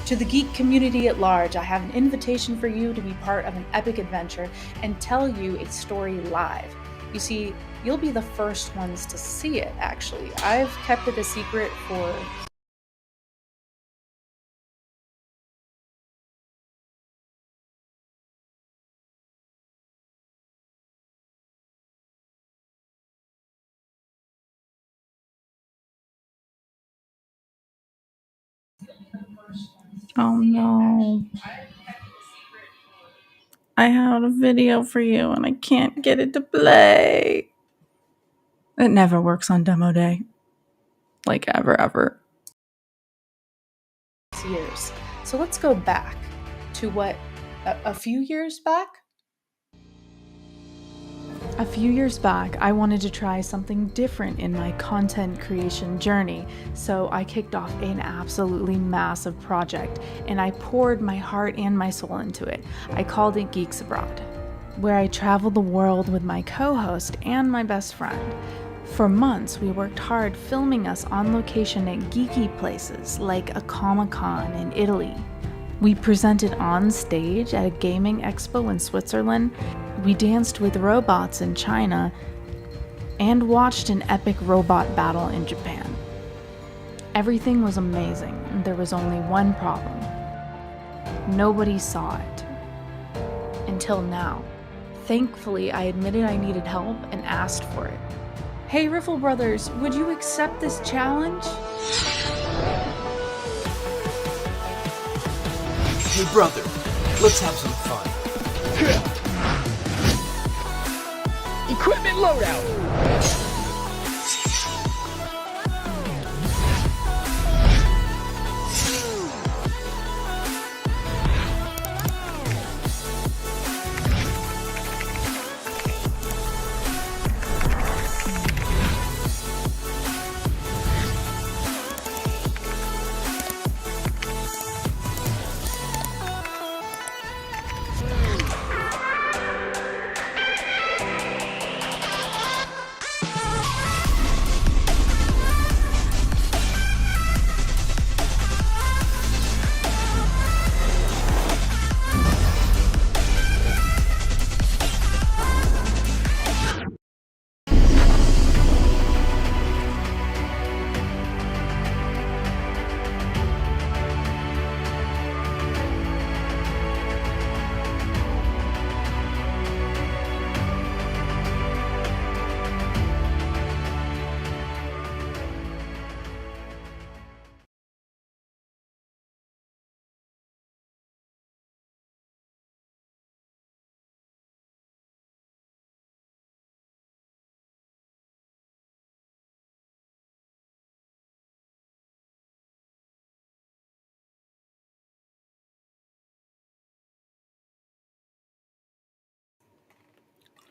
To the geek community at large, I have an invitation for you to be part of an epic adventure and tell you a story live. You see, you'll be the first ones to see it, actually. I've kept it a secret for Oh no. I had a video for you and I can't get it to play. It never works on demo day. Like ever. years. So let's go back to a few years back? A few years back, I wanted to try something different in my content creation journey, so I kicked off an absolutely massive project, and I poured my heart and my soul into it. I called it Geeks Abroad, where I traveled the world with my co-host and my best friend. For months, we worked hard filming us on location at geeky places like a Comic-Con in Italy. We presented on stage at a gaming expo in Switzerland. We danced with robots in China and watched an epic robot battle in Japan. Everything was amazing, and there was only one problem. Nobody saw it. Until now. Thankfully, I admitted I needed help and asked for it. Hey Riffle Brothers, would you accept this challenge? Hey brother, let's have some fun. Equipment loadout!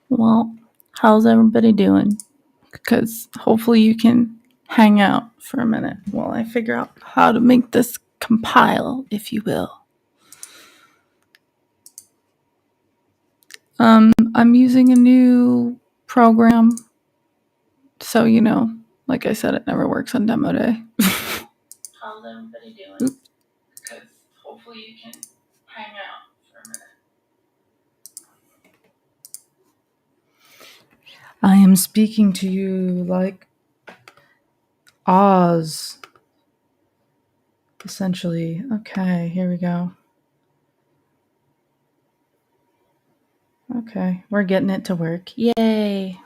Well, how's everybody doing? Because hopefully you can hang out for a minute while I figure out how to make this compile, if you will. I'm using a new program, so like I said, it never works on demo day. How's everybody doing? Oops. Because hopefully you can hang out for a minute. I am speaking to you like Oz. Essentially. Okay, here we go. Okay, we're getting it to work. Yay!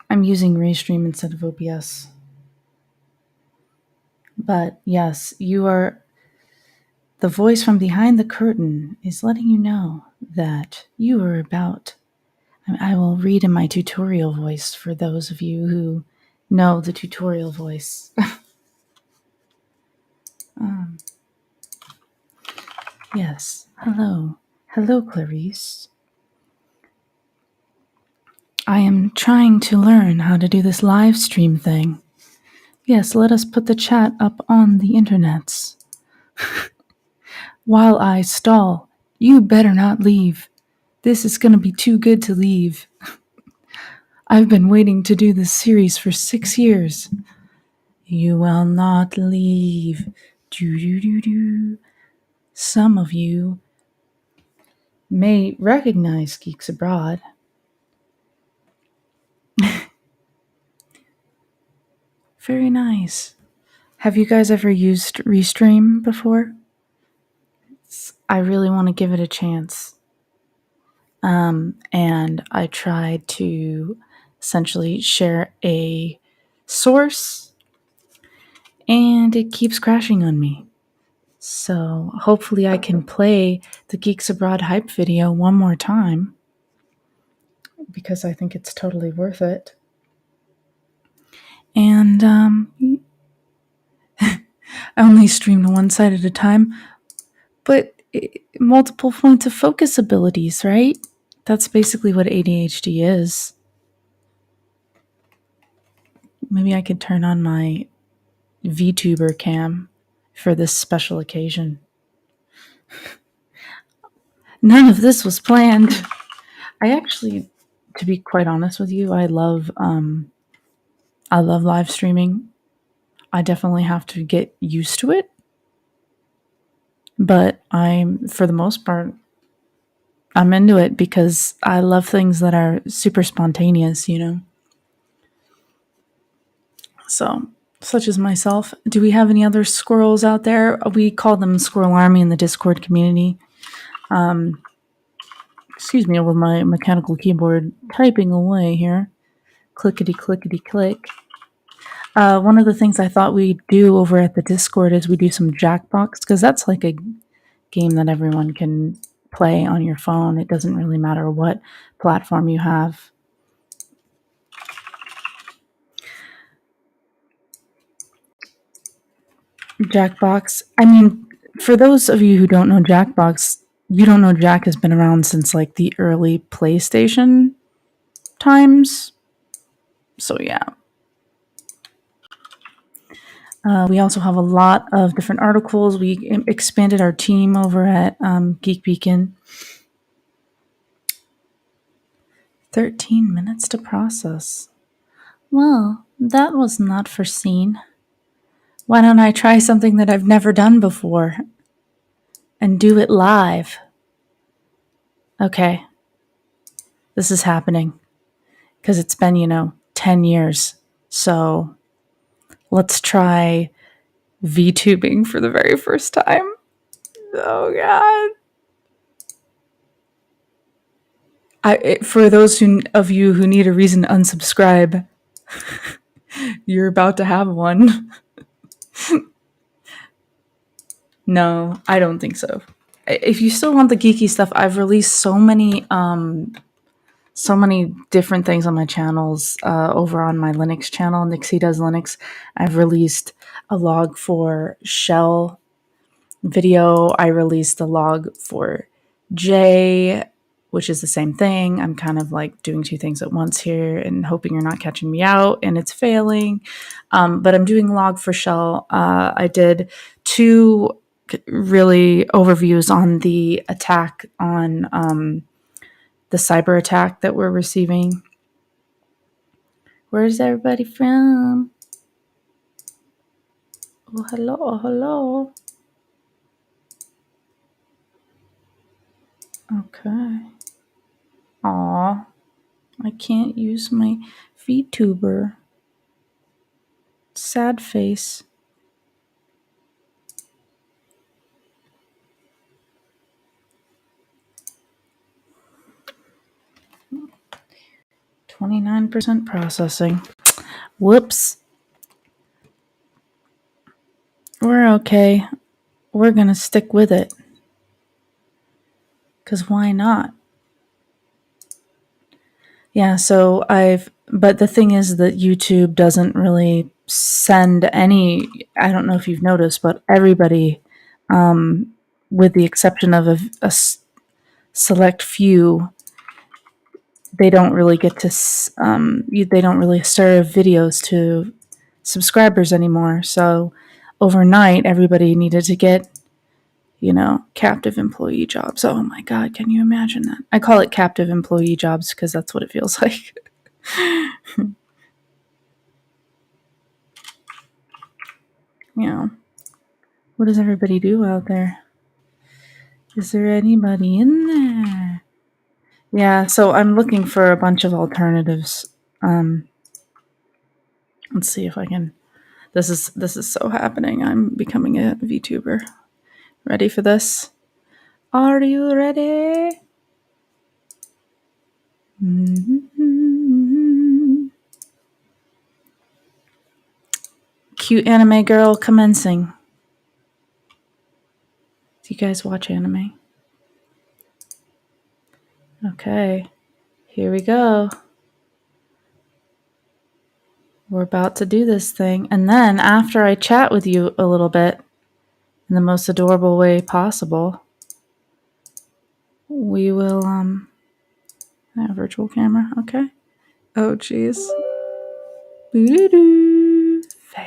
I'm using Raystream instead of OBS. But yes, the voice from behind the curtain is letting you know that you are about. I will read in my tutorial voice for those of you who know the tutorial voice. Yes, hello. Hello, Clarice. I am trying to learn how to do this live stream thing. Yes, let us put the chat up on the internets. While I stall, you better not leave. This is gonna be too good to leave. I've been waiting to do this series for 6 years. You will not leave. Do do do do. Some of you may recognize Geeks Abroad. Very nice. Have you guys ever used Restream before? I really want to give it a chance. And I tried to essentially share a source, and it keeps crashing on me. So hopefully I can play the Geeks Abroad hype video one more time, because I think it's totally worth it. And I only streamed one side at a time, but multiple points of focus abilities, right? That's basically what ADHD is. Maybe I could turn on my VTuber cam for this special occasion. None of this was planned. I actually, to be quite honest with you, I love live streaming. I definitely have to get used to it. But for the most part, I'm into it because I love things that are super spontaneous, you know? So, such as myself. Do we have any other squirrels out there? We call them Squirrel Army in the Discord community. Excuse me, with my mechanical keyboard typing away here. Clickety, clickety, click. One of the things I thought we'd do over at the Discord is we do some Jackbox, because that's like a game that everyone can play on your phone. It doesn't really matter what platform you have. Jackbox. I mean, for those of you who don't know Jackbox, you don't know Jack has been around since like the early PlayStation times. So yeah. We also have a lot of different articles. We expanded our team over at Geek Beacon. 13 minutes to process. Well, that was not foreseen. Why don't I try something that I've never done before and do it live? Okay. This is happening because it's been, 10 years. So let's try VTubing for the very first time. Oh, God. For those of you who need a reason to unsubscribe, you're about to have one. No, I don't think so. If you still want the geeky stuff, I've released so many different things on my channels. Over on my Linux channel, Nixie Does Linux, I've released a log for Shell video. I released a log for J, which is the same thing. I'm kind of like doing two things at once here and hoping you're not catching me out, and it's failing. But I'm doing log for Shell. I did 2 really overviews on the attack on the cyber attack that we're receiving. Where's everybody from? Oh, hello, oh, hello. Okay. Aw, I can't use my VTuber. Sad face. %, processing. Whoops. We're okay. We're gonna stick with it. 'Cause why not? Yeah, so but the thing is that YouTube doesn't really send any, I don't know if you've noticed, but everybody, with the exception of a select few, they don't really get to, they don't really serve videos to subscribers anymore. So overnight, everybody needed to get, captive employee jobs. Oh my God, can you imagine that? I call it captive employee jobs because that's what it feels like. what does everybody do out there? Is there anybody in there? Yeah, so I'm looking for a bunch of alternatives. Let's see if I can. This is so happening. I'm becoming a VTuber. Ready for this? Are you ready? Mm-hmm. Cute anime girl commencing. Do you guys watch anime? Okay, here we go. We're about to do this thing. And then after I chat with you a little bit in the most adorable way possible, we will virtual camera, okay? Oh jeez. Boo-doo-doo. Fail.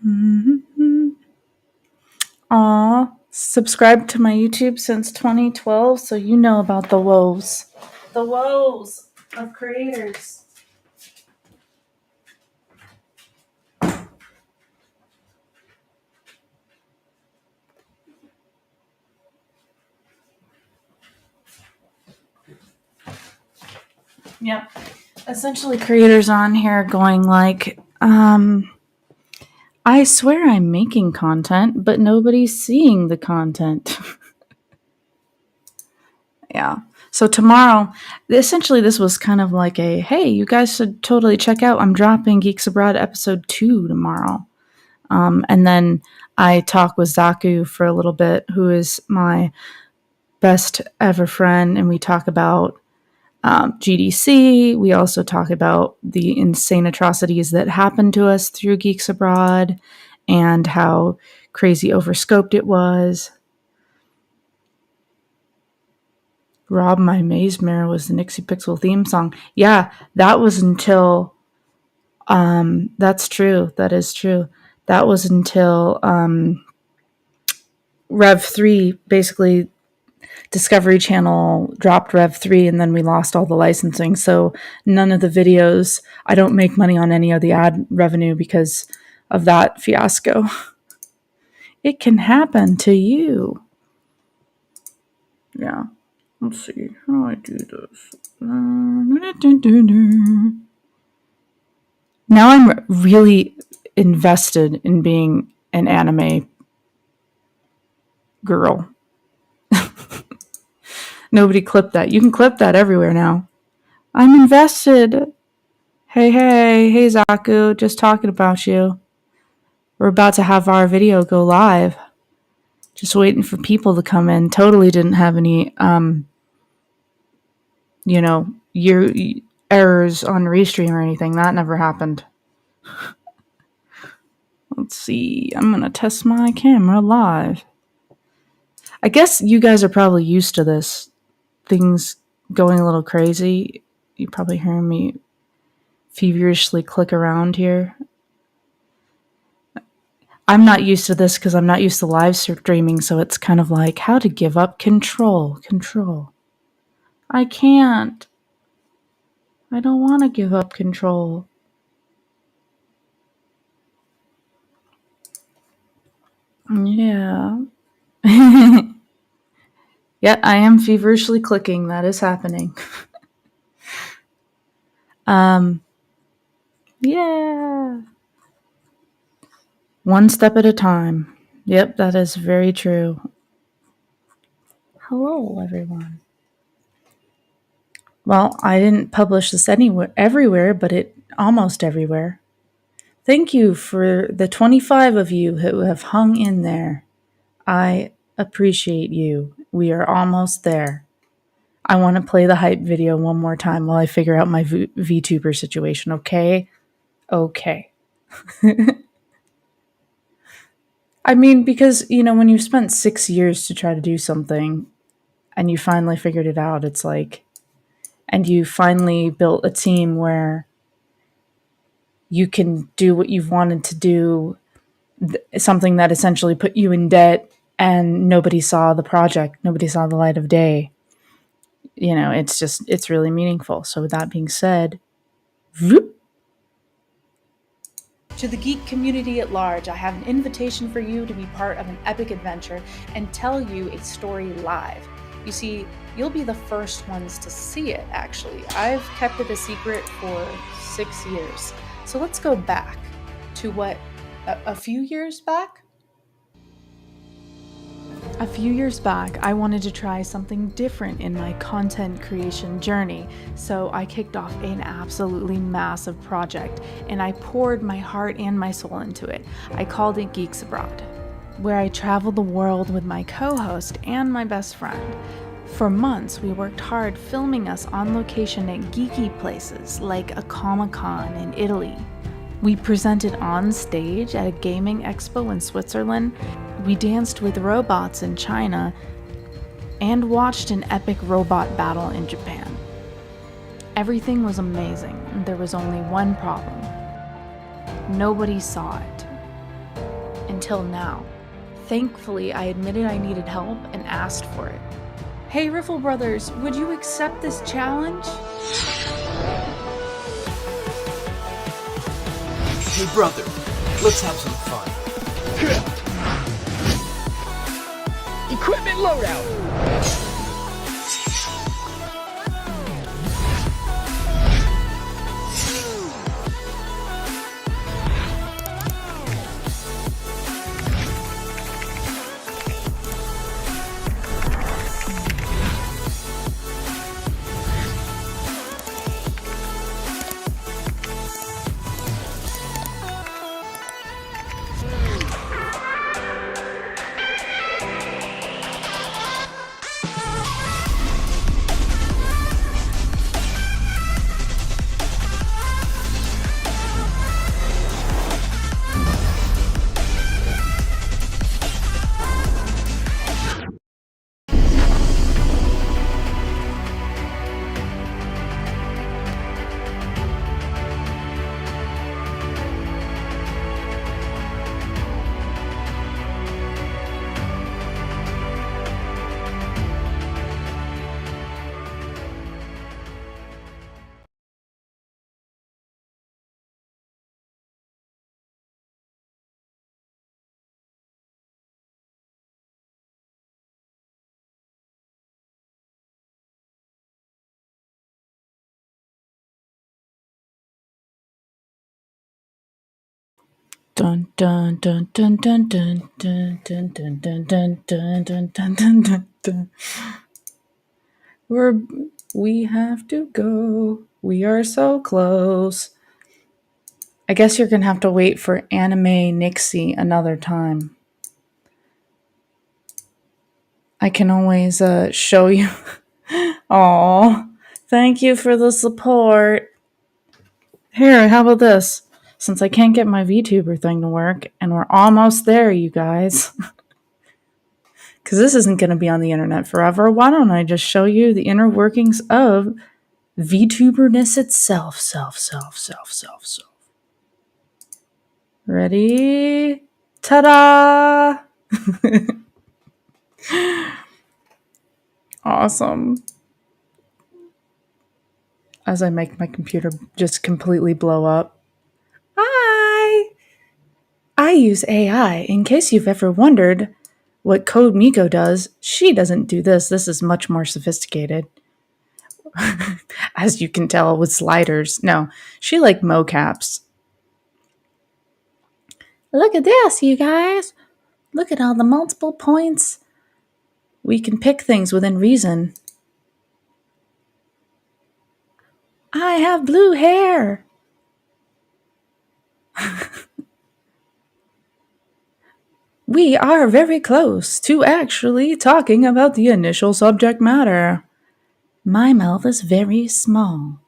Mm-hmm. Aw, subscribed to my YouTube since 2012, so you know about the woes. The woes of creators. Yep. Essentially creators on here going like, I swear I'm making content, but nobody's seeing the content. Yeah. So tomorrow, essentially this was kind of like a, hey, you guys should totally check out, I'm dropping Geeks Abroad episode 2 tomorrow. And then I talk with Zaku for a little bit, who is my best ever friend, and we talk about GDC. We also talk about the insane atrocities that happened to us through Geeks Abroad and how crazy overscoped it was. Rob My Maze Mirror was the Nixie Pixel theme song. Yeah, that was until that's true. That is true. That was until Rev 3, basically Discovery Channel dropped Rev 3 and then we lost all the licensing. So none of the videos, I don't make money on any of the ad revenue because of that fiasco. It can happen to you. Yeah. Let's see. How do I do this? Now I'm really invested in being an anime girl. Nobody clipped that. You can clip that everywhere now. I'm invested. Hey, Zaku, just talking about you. We're about to have our video go live. Just waiting for people to come in. Totally didn't have any, your errors on Restream or anything. That never happened. Let's see. I'm going to test my camera live. I guess you guys are probably used to this. Things going a little crazy. You probably hear me feverishly click around here. I'm not used to this because I'm not used to live streaming, so it's kind of like how to give up control. I can't. I don't want to give up control. Yeah. Yeah, I am feverishly clicking. That is happening. Yeah. One step at a time. Yep, that is very true. Hello, everyone. Well, I didn't publish this everywhere, but it almost everywhere. Thank you for the 25 of you who have hung in there. I appreciate you. We are almost there. I want to play the hype video one more time while I figure out my VTuber situation, okay? Okay. I mean, because, when you've spent 6 years to try to do something and you finally figured it out, it's like, and you finally built a team where you can do what you've wanted to do, something that essentially put you in debt, and nobody saw the project, nobody saw the light of day. It's really meaningful. So with that being said, whoop, To the geek community at large, I have an invitation for you to be part of an epic adventure and tell you a story live. You see, you'll be the first ones to see it, actually. I've kept it a secret for 6 years. So let's go back to a few years back? A few years back, I wanted to try something different in my content creation journey, so I kicked off an absolutely massive project, and I poured my heart and my soul into it. I called it Geeks Abroad, where I traveled the world with my co-host and my best friend. For months, we worked hard filming us on location at geeky places like a Comic-Con in Italy. We presented on stage at a gaming expo in Switzerland. We danced with robots in China and watched an epic robot battle in Japan. Everything was amazing. There was only one problem. Nobody saw it. Until now. Thankfully, I admitted I needed help and asked for it. Hey Riffle Brothers, would you accept this challenge? Hey brother, let's have some fun. Equipment loadout! Dun dun dun dun dun dun dun dun dun dun dun dun dun dun dun dun dun. We have to go. We are so close. I guess you're gonna have to wait for Anime Nixie another time. I can always show you. Aw, thank you for the support. Here, how about this? Since I can't get my VTuber thing to work, and we're almost there, you guys. Because this isn't going to be on the internet forever, why don't I just show you the inner workings of VTuberness itself, self. Ready? Ta-da! Awesome. As I make my computer just completely blow up. Hi! I use AI. In case you've ever wondered what Code Miko does, she doesn't do this. This is much more sophisticated. As you can tell with sliders. No, she like mocaps. Look at this, you guys. Look at all the multiple points. We can pick things within reason. I have blue hair. We are very close to actually talking about the initial subject matter. My mouth is very small.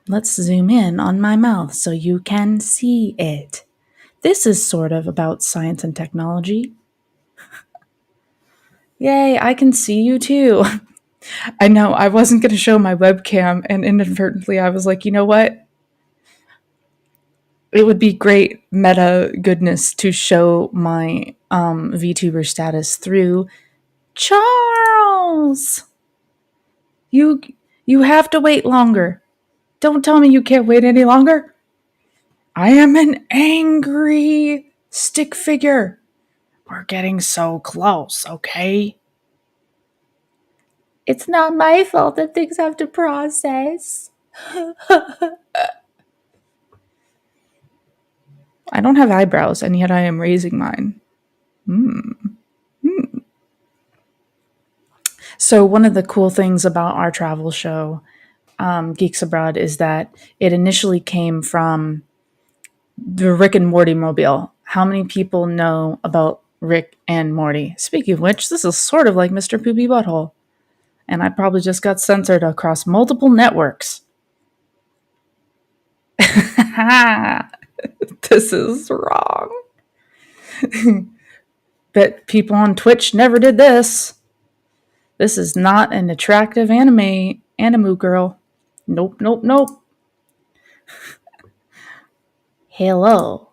Let's zoom in on my mouth so you can see it. This is sort of about science and technology. Yay, I can see you too. I know, I wasn't going to show my webcam, and inadvertently I was like, you know what? It would be great meta goodness to show my VTuber status through Charles. You have to wait longer. Don't tell me you can't wait any longer. I am an angry stick figure. We're getting so close, okay? It's not my fault that things have to process. I don't have eyebrows, and yet I am raising mine. So one of the cool things about our travel show, Geeks Abroad, is that it initially came from the Rick and Morty mobile. How many people know about Rick and Morty? Speaking of which, this is sort of like Mr. Poopy Butthole. And I probably just got censored across multiple networks. This is wrong. Bet people on Twitch never did this. This is not an attractive animu girl. Nope, nope, nope. Hello.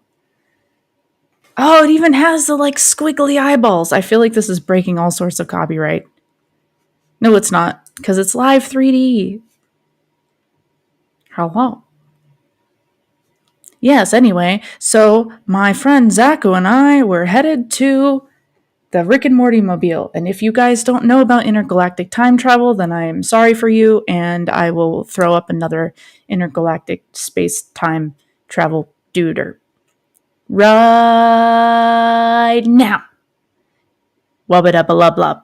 Oh, it even has the like squiggly eyeballs. I feel like this is breaking all sorts of copyright. No, it's not, because it's live 3D. Hello. Yes, anyway, so my friend Zacho and I were headed to the Rick and Morty mobile. And if you guys don't know about intergalactic time travel, then I am sorry for you, and I will throw up another intergalactic space time travel duder right now. Wubba lub lub.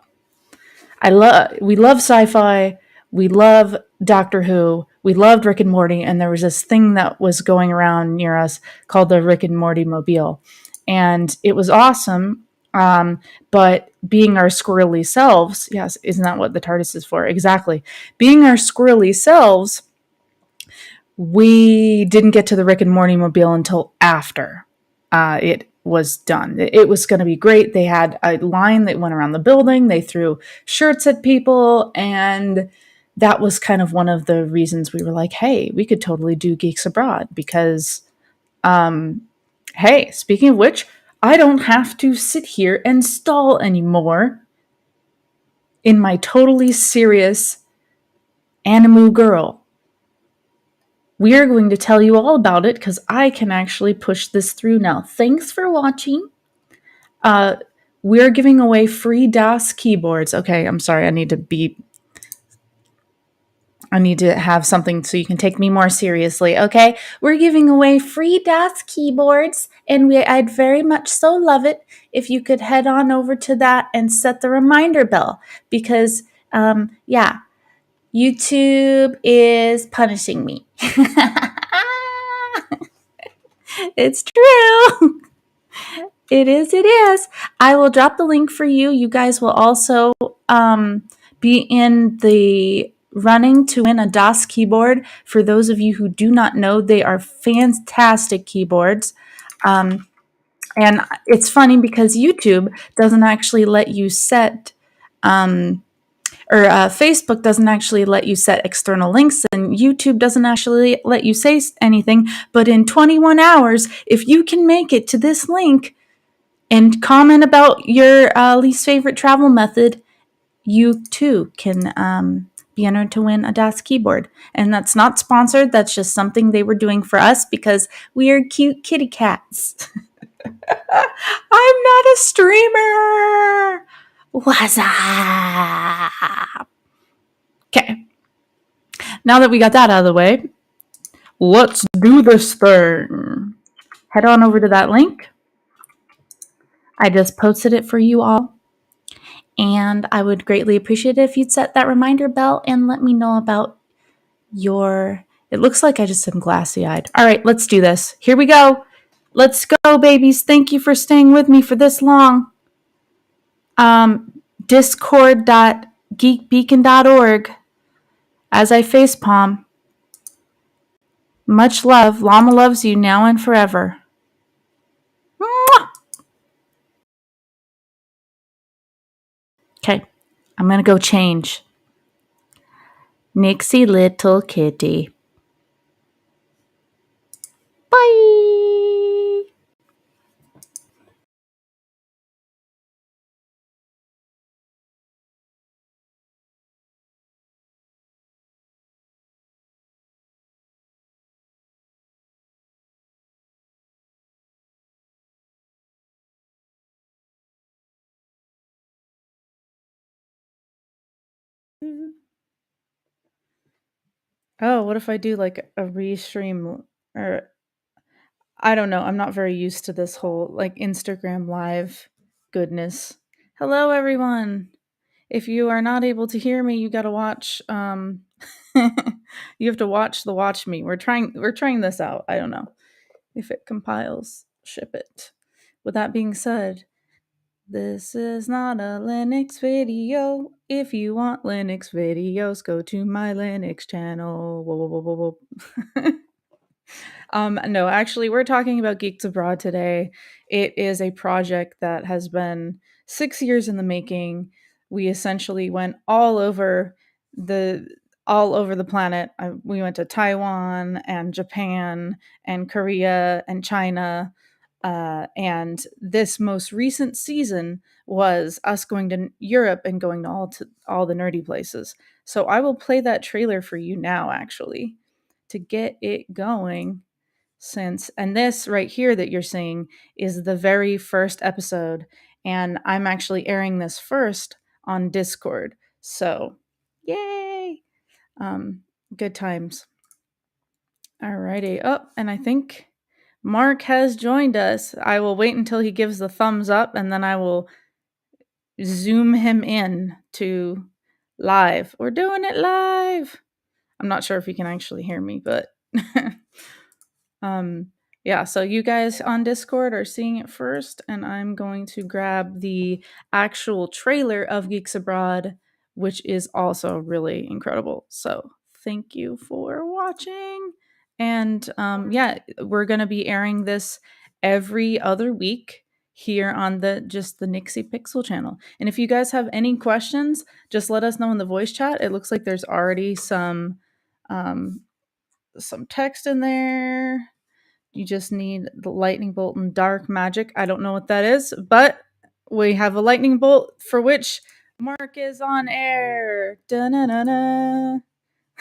We love sci-fi, we love Doctor Who, we loved Rick and Morty, and there was this thing that was going around near us called the Rick and Morty mobile, and it was awesome. But being our squirrely selves, yes, isn't that what the TARDIS is for? Exactly. Being our squirrely selves, we didn't get to the Rick and Morty mobile until after it was done. It was going to be great. They had a line that went around the building. They threw shirts at people, and that was kind of one of the reasons we were like, hey, we could totally do Geeks Abroad because, hey, speaking of which, I don't have to sit here and stall anymore in my totally serious animu girl. We are going to tell you all about it because I can actually push this through now. Thanks for watching. We're giving away free DOS keyboards. Okay, I'm sorry. I need to have something so you can take me more seriously. Okay, we're giving away free DOS keyboards, and I'd very much so love it if you could head on over to that and set the reminder bell because, yeah, YouTube is punishing me. It's true. It is. It is. I will drop the link for you. You guys will also be in the running to win a DOS keyboard. For those of you who do not know, they are fantastic keyboards. And it's funny because YouTube doesn't actually let you set Facebook doesn't actually let you set external links, and YouTube doesn't actually let you say anything. But in 21 hours, if you can make it to this link and comment about your least favorite travel method, you too can be entered to win a DOS keyboard. And that's not sponsored. That's just something they were doing for us because we are cute kitty cats. I'm not a streamer. What's up? Okay. Now that we got that out of the way, let's do this thing. Head on over to that link. I just posted it for you all. And I would greatly appreciate it if you'd set that reminder bell and let me know about your... It looks like I just am glassy-eyed. All right, let's do this. Here we go. Let's go, babies. Thank you for staying with me for this long. Discord.geekbeacon.org. As I facepalm. Much love. Llama loves you now and forever. Mwah! Okay, I'm going to go change. Nixie little kitty. Bye! Oh, what if I do like a restream or I don't know. I'm not very used to this whole like Instagram live goodness. Hello everyone. If you are not able to hear me, you got to watch you have to watch the watch me. We're trying this out. I don't know if it compiles. Ship it. With that being said, this is not a Linux video. If you want Linux videos, go to my Linux channel. Whoa, whoa, whoa, whoa, whoa. No, actually, we're talking about Geeks Abroad today. It is a project that has been 6 years in the making. We essentially went the all over the planet. We went to Taiwan and Japan and Korea and China. And this most recent season was us going to Europe and going to all the nerdy places. So I will play that trailer for you now, actually, to get it going and this right here that you're seeing is the very first episode, and I'm actually airing this first on Discord. So yay. Good times. Alrighty. Oh, and I think Mark has joined us. I will wait until he gives the thumbs up, and then I will zoom him in to live. We're doing it live. I'm not sure if you can actually hear me, but yeah, so you guys on Discord are seeing it first, and I'm going to grab the actual trailer of Geeks Abroad, which is also really incredible. So thank you for watching. And yeah, we're going to be airing this every other week here on the Nixie Pixel channel. And if you guys have any questions, just let us know in the voice chat. It looks like there's already some text in there. You just need the lightning bolt and dark magic. I don't know what that is, but we have a lightning bolt for which Mark is on air. Da-na-na-na.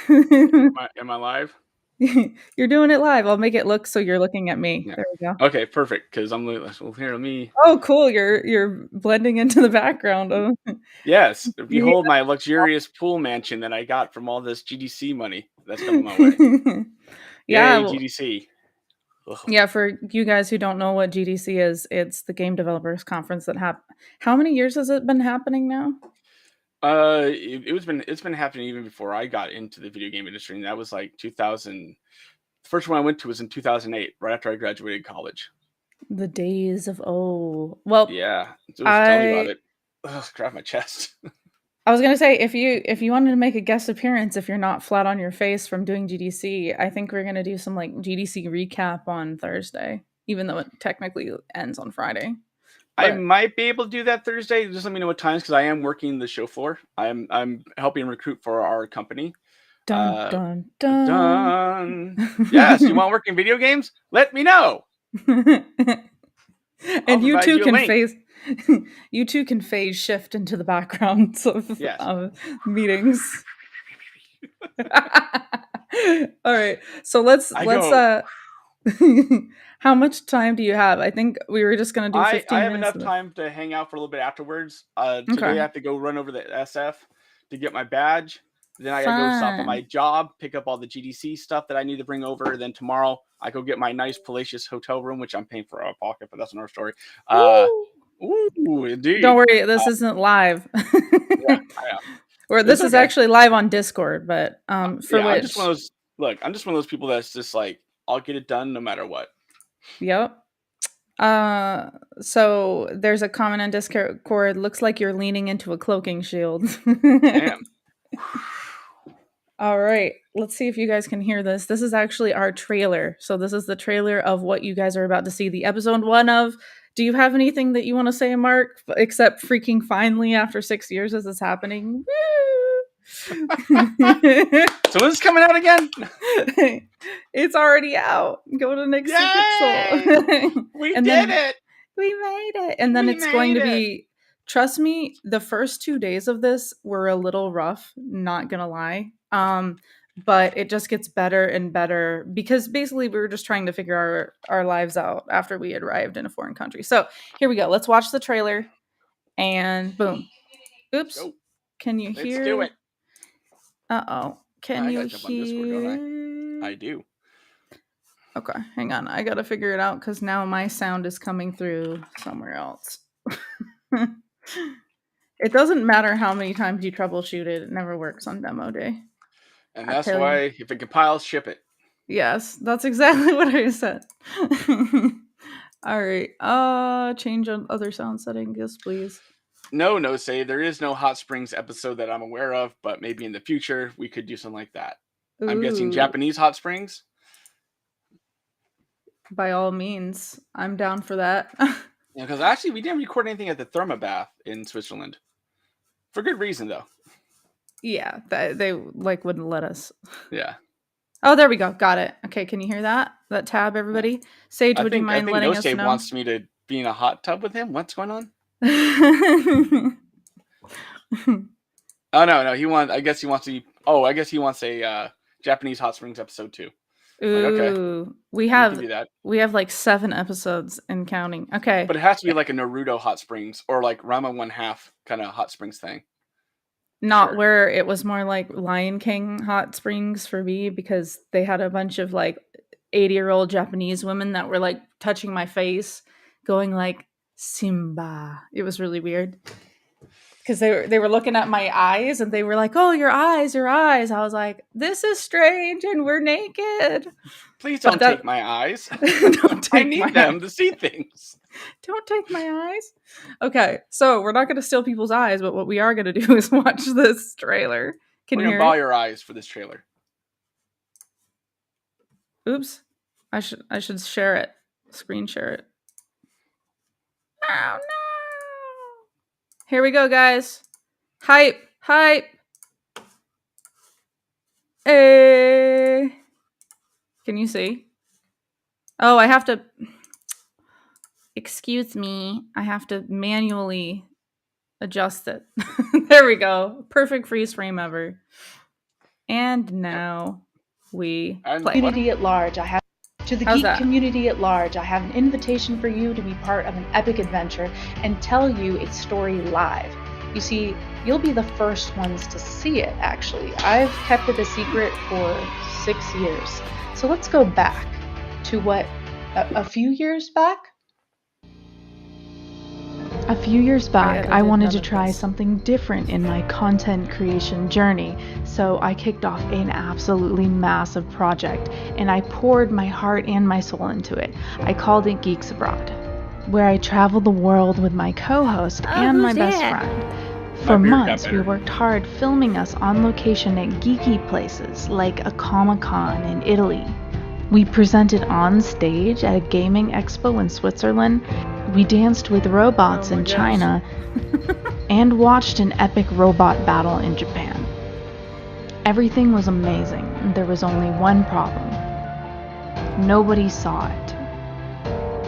Am I live? You're doing it live. I'll make it look so you're looking at me. Yeah. There we go. Okay, perfect. Because I'm here. Me. Oh, cool. You're blending into the background. Oh. Yes. Behold my luxurious pool mansion that I got from all this GDC money that's coming my way. Yeah. Yay, GDC. Ugh. Yeah, for you guys who don't know what GDC is, it's the Game Developers Conference that How many years has it been happening now? It's been happening even before I got into the video game industry, and that was like 2000. The first one I went to was in 2008, right after I graduated college. The days of old. Well, yeah, just tell me about it. Ugh, grab my chest. I was gonna say if you wanted to make a guest appearance, if you're not flat on your face from doing GDC, I think we're gonna do some like GDC recap on Thursday, even though it technically ends on Friday. But I might be able to do that Thursday. Just let me know what times, because I am working the show floor. I'm helping recruit for our company. Dun dun dun. Dun. Yes, you want to work in video games? Let me know. And you too can phase shift into the backgrounds of meetings. All right, so let's how much time do you have? I think we were just gonna do 15 minutes. I have enough time to hang out for a little bit afterwards. Today I have to go run over the SF to get my badge. Then I gotta go stop at my job, pick up all the GDC stuff that I need to bring over. Then tomorrow I go get my nice palatial hotel room, which I'm paying for out of pocket, but that's another story. Ooh, indeed. Don't worry, this isn't live. Yeah, this is actually live on Discord, but I'm just one of those. Look, I'm just one of those people that's just like, I'll get it done no matter what. Yep. So there's a comment on Discord. Looks like you're leaning into a cloaking shield. Damn. All right, let's see if you guys can hear this. This is actually our trailer. So this is the trailer of what you guys are about to see, the episode 1 of. Do you have anything that you want to say, Mark, except freaking finally after 6 years this is happening? So when is it coming out again? It's already out. Go to Nixie Pixel. We did it. We made it. And then it's going to be, trust me, the first 2 days of this were a little rough, not gonna lie. But it just gets better and better because basically we were just trying to figure our lives out after we had arrived in a foreign country. So here we go. Let's watch the trailer and boom. Oops. Can you hear? Let's do it. Uh-oh. Can you jump on Discord, don't I do. Okay, hang on. I gotta figure it out because now my sound is coming through somewhere else. It doesn't matter how many times you troubleshoot it, it never works on demo day. And that's why, if it compiles, ship it. Yes, that's exactly what I said. All right. Change on other sound settings, yes, please. No, say there is no Hot Springs episode that I'm aware of, but maybe in the future we could do something like that. Ooh. I'm guessing Japanese Hot Springs. By all means, I'm down for that. Yeah, because actually we didn't record anything at the Thermobath in Switzerland. For good reason, though. Yeah, they wouldn't let us. Yeah. Oh, there we go. Got it. Okay, can you hear that? That tab, everybody? Sage, would you mind letting us know? wants me to be in a hot tub with him. What's going on? Oh no, he wants. I guess he wants to. I guess he wants a Japanese Hot Springs episode too. Ooh, okay. We have like 7 episodes and counting. Okay, but it has to be like a Naruto Hot Springs or like Rama 1/2 kind of Hot Springs thing. Not where it was more like Lion King Hot Springs for me, because they had a bunch of like 80-year-old Japanese women that were like touching my face, going like Simba. It was really weird. Because they were looking at my eyes and they were like, "Oh, your eyes, your eyes." I was like, "This is strange and we're naked." Please don't take my eyes. I need them to see things. Don't take my eyes. Okay, so we're not going to steal people's eyes, but what we are going to do is watch this trailer. We're going to borrow your eyes for this trailer. Oops. I should share it. Screen share it. Oh, no. Here we go, guys. Hype. Hey. Can you see? Oh, I have to... Excuse me. I have to manually adjust it. There we go. Perfect freeze frame ever. And now we play. Community at large, to the geek community at large, I have an invitation for you to be part of an epic adventure and tell you a story live. You see, you'll be the first ones to see it, actually. I've kept it a secret for 6 years. So let's go back to a few years back? A few years back, I wanted to try something different in my content creation journey, so I kicked off an absolutely massive project, and I poured my heart and my soul into it. I called it Geeks Abroad, where I traveled the world with my co-host and my best friend. For months, we worked hard filming us on location at geeky places like a Comic-Con in Italy. We presented on stage at a gaming expo in Switzerland. We danced with robots in China and watched an epic robot battle in Japan. Everything was amazing. There was only one problem. Nobody saw it.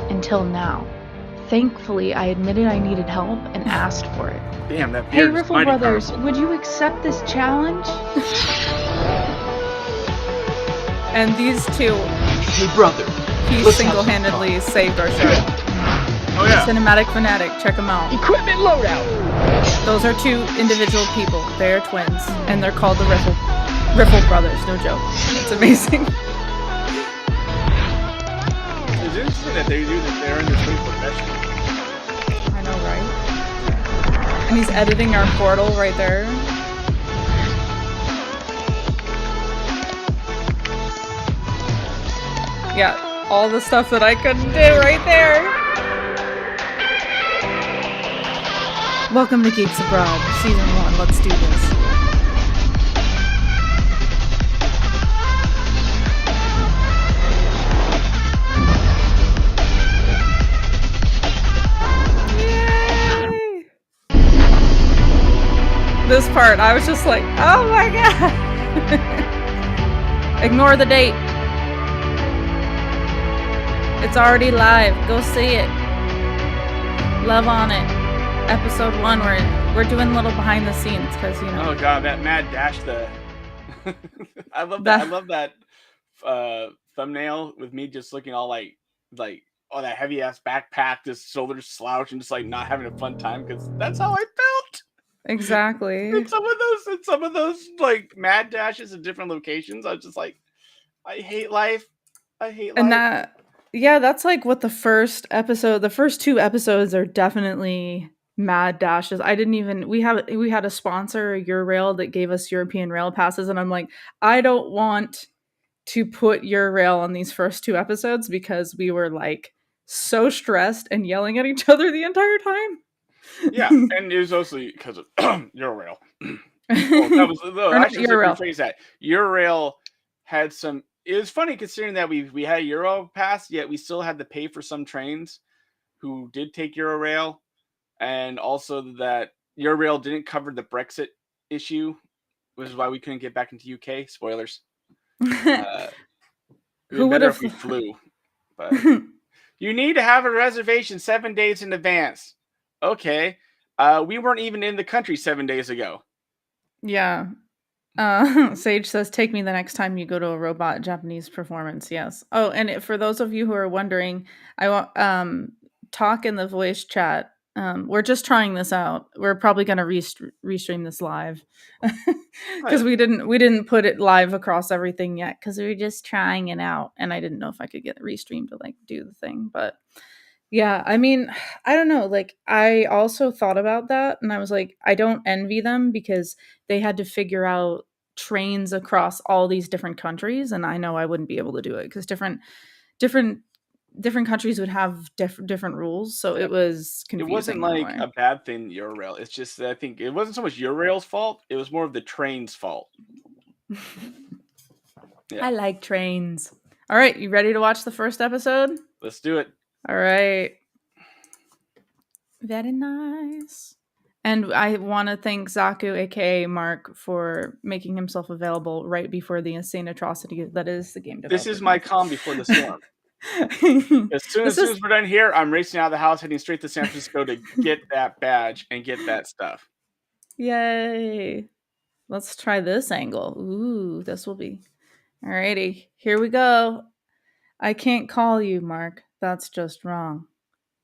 Until now. Thankfully, I admitted I needed help and asked for it. Damn, that Hey, Riffle Brothers, would you accept this challenge? And these two, hey brother, he single-handedly saved our show. Oh yeah. Cinematic Fanatic, check them out. Equipment loadout. Those are 2 individual people. They are twins, and they're called the Riffle Brothers. No joke. It's amazing. It's interesting that they're in this way professional. I know, right? And he's editing our portal right there. Yeah, all the stuff that I couldn't do right there. Welcome to Geeks Abroad, Season 1. Let's do this. Yay! This part, I was just like, oh my god! Ignore the date. It's already live. Go see it. Love on it. Episode 1, we're doing a little behind the scenes because, you know. Oh god, that mad dash I love that. I love that thumbnail with me just looking all like oh, that heavy ass backpack, just shoulders slouch and just like not having a fun time, because that's how I felt. Exactly. And some of those like mad dashes in different locations, I was just like, I hate life. I hate life. And that's like what the first 2 episodes are definitely mad dashes. I didn't even we had a sponsor, Eurail, that gave us European rail passes, and I'm like, I don't want to put Eurail on these first 2 episodes because we were like so stressed and yelling at each other the entire time. Yeah, and it was also because of Eurail. Well, that was I should rephrase that. Eurail had some. It was funny considering that we had a Euro pass, yet we still had to pay for some trains who did take Eurail, and also that Eurail didn't cover the Brexit issue, which is why we couldn't get back into UK. Spoilers. Who would have if we flew? But you need to have a reservation 7 days in advance. Okay, we weren't even in the country 7 days ago. Yeah. Sage says, take me the next time you go to a robot Japanese performance. Yes. Oh, and for those of you who are wondering, I want talk in the voice chat. We're just trying this out. We're probably going to restream this live because we didn't put it live across everything yet because we were just trying it out, and I didn't know if I could get restream to like do the thing. But yeah, I mean, I don't know. Like, I also thought about that, and I was like, I don't envy them because they had to figure out trains across all these different countries, and I know I wouldn't be able to do it because different countries would have different rules, so it was confusing. It wasn't like a bad thing, Eurail. It's just that I think it wasn't so much Eurail's fault; it was more of the train's fault. Yeah. I like trains. All right, you ready to watch the first episode? Let's do it. All right. Very nice. And I want to thank Zaku, aka Mark, for making himself available right before the insane atrocity that is the game developer. This is my calm before the storm. As soon as we're done here, I'm racing out of the house, heading straight to San Francisco to get that badge and get that stuff. Yay. Let's try this angle. Ooh, this will be... Alrighty, here we go. I can't call you, Mark. That's just wrong.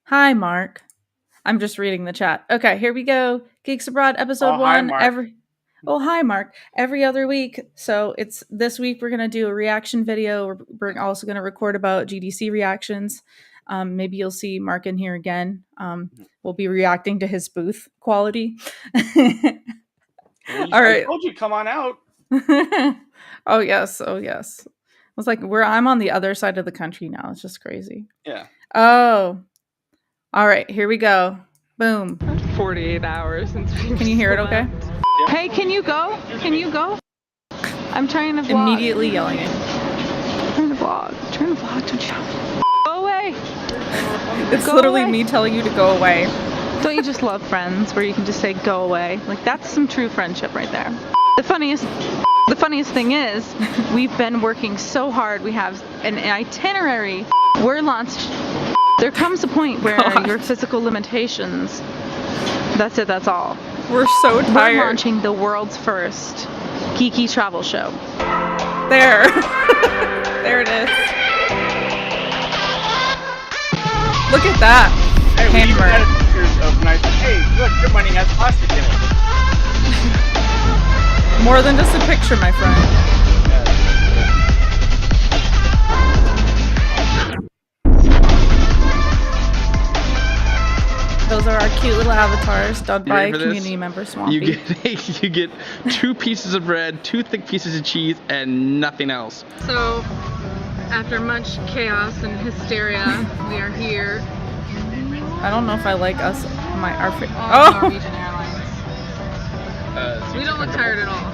Hi, Mark. I'm just reading the chat. Okay, here we go. Geeks Abroad, episode 1. Hi, Mark. Every other week. So it's this week we're going to do a reaction video. We're also going to record about GDC reactions. Maybe you'll see Mark in here again. We'll be reacting to his booth quality. All right. I told you, come on out. Oh, yes. I was like, I'm on the other side of the country now. It's just crazy. Yeah. Oh. All right, here we go. Boom. 48 hours since we Can you hear it okay? Yep. Hey, can you go? Can you go? I'm trying to vlog. Immediately yelling it. I'm trying to vlog. Don't you? Go away. It's literally me telling you to go away. Don't you just love friends where you can just say go away? Like, that's some true friendship right there. The funniest thing is, we've been working so hard. We have an itinerary. We're launched. There comes a point where your physical limitations, that's it, that's all. We're so tired. We're launching the world's first Geeky travel show. There. There it is. Look at that. Hey, we even had pictures of nice. Hey, look, your money has plastic in it. More than just a picture, my friend. Those are our cute little avatars done by community member Swampy. You get 2 pieces of bread, 2 thick pieces of cheese, and nothing else. So, after much chaos and hysteria, we are here. I don't know if I like us. Norwegian Airlines. We don't look tired at all.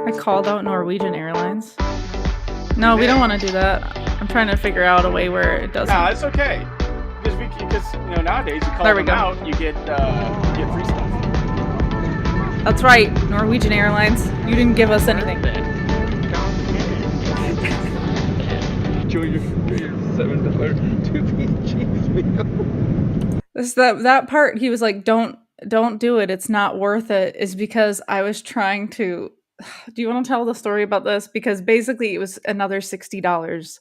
I called out Norwegian Airlines. No, we don't want to do that. I'm trying to figure out a way where it doesn't. No, it's okay. Because nowadays you call them out, you get free stuff. That's right, Norwegian Airlines. You didn't give us anything. Enjoy your $7 2-piece cheese meal. That part he was like, don't do it. It's not worth it. Is because I was trying to. Do you want to tell the story about this? Because basically it was another $60.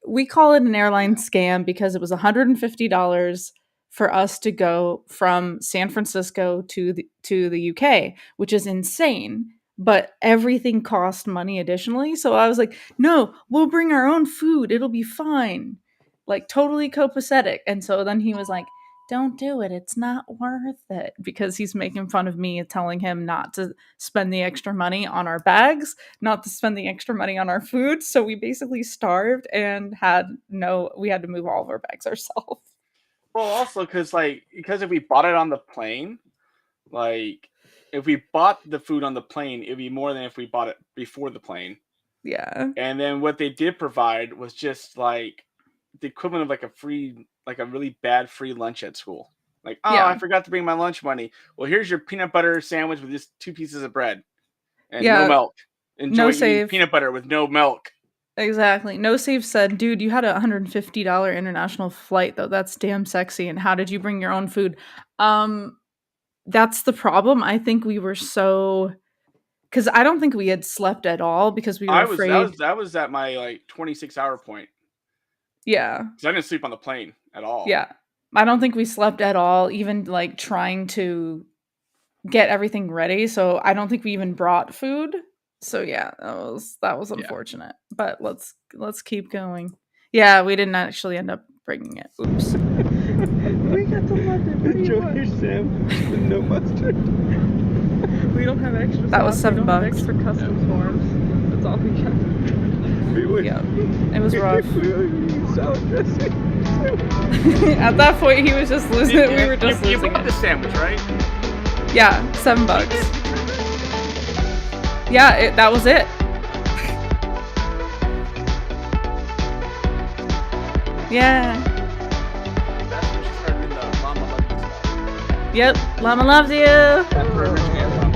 We call it an airline scam because it was $150 for us to go from San Francisco to the UK, which is insane. But everything cost money additionally. So I was like, no, we'll bring our own food. It'll be fine. Like totally copacetic. And so then he was like, don't do it. It's not worth it, because he's making fun of me, telling him not to spend the extra money on our bags, not to spend the extra money on our food. So we basically starved and we had to move all of our bags ourselves. Well, also because if we bought it on the plane, like if we bought the food on the plane, it'd be more than if we bought it before the plane. Yeah. And then what they did provide was just like the equivalent of like a really bad free lunch at school. Like, I forgot to bring my lunch money. Well, here's your peanut butter sandwich with just 2 pieces of bread and no milk. Enjoy eating peanut butter with no milk. Exactly. No Save said, dude, you had a $150 international flight, though. That's damn sexy. And how did you bring your own food? That's the problem. I think we were because I don't think we had slept at all because we were afraid. That was at my 26-hour point. Yeah. Because I didn't sleep on the plane at all. Yeah. I don't think we slept at all, even trying to get everything ready. So I don't think we even brought food. So yeah, that was unfortunate. Yeah. But let's keep going. Yeah, we didn't actually end up bringing it. Oops. We got to London. Enjoy your sandwich with no mustard. We don't have extra. That was $7. Extra customs forms. That's all we got. Yeah, it was rough. At that point, he was just losing it. We were just losing it. You bought the sandwich, right? Yeah, $7. Yeah, that was it. Yeah. That's when she started doing the Mama Loves You stuff. Yep, Mama loves you. That's where originally from.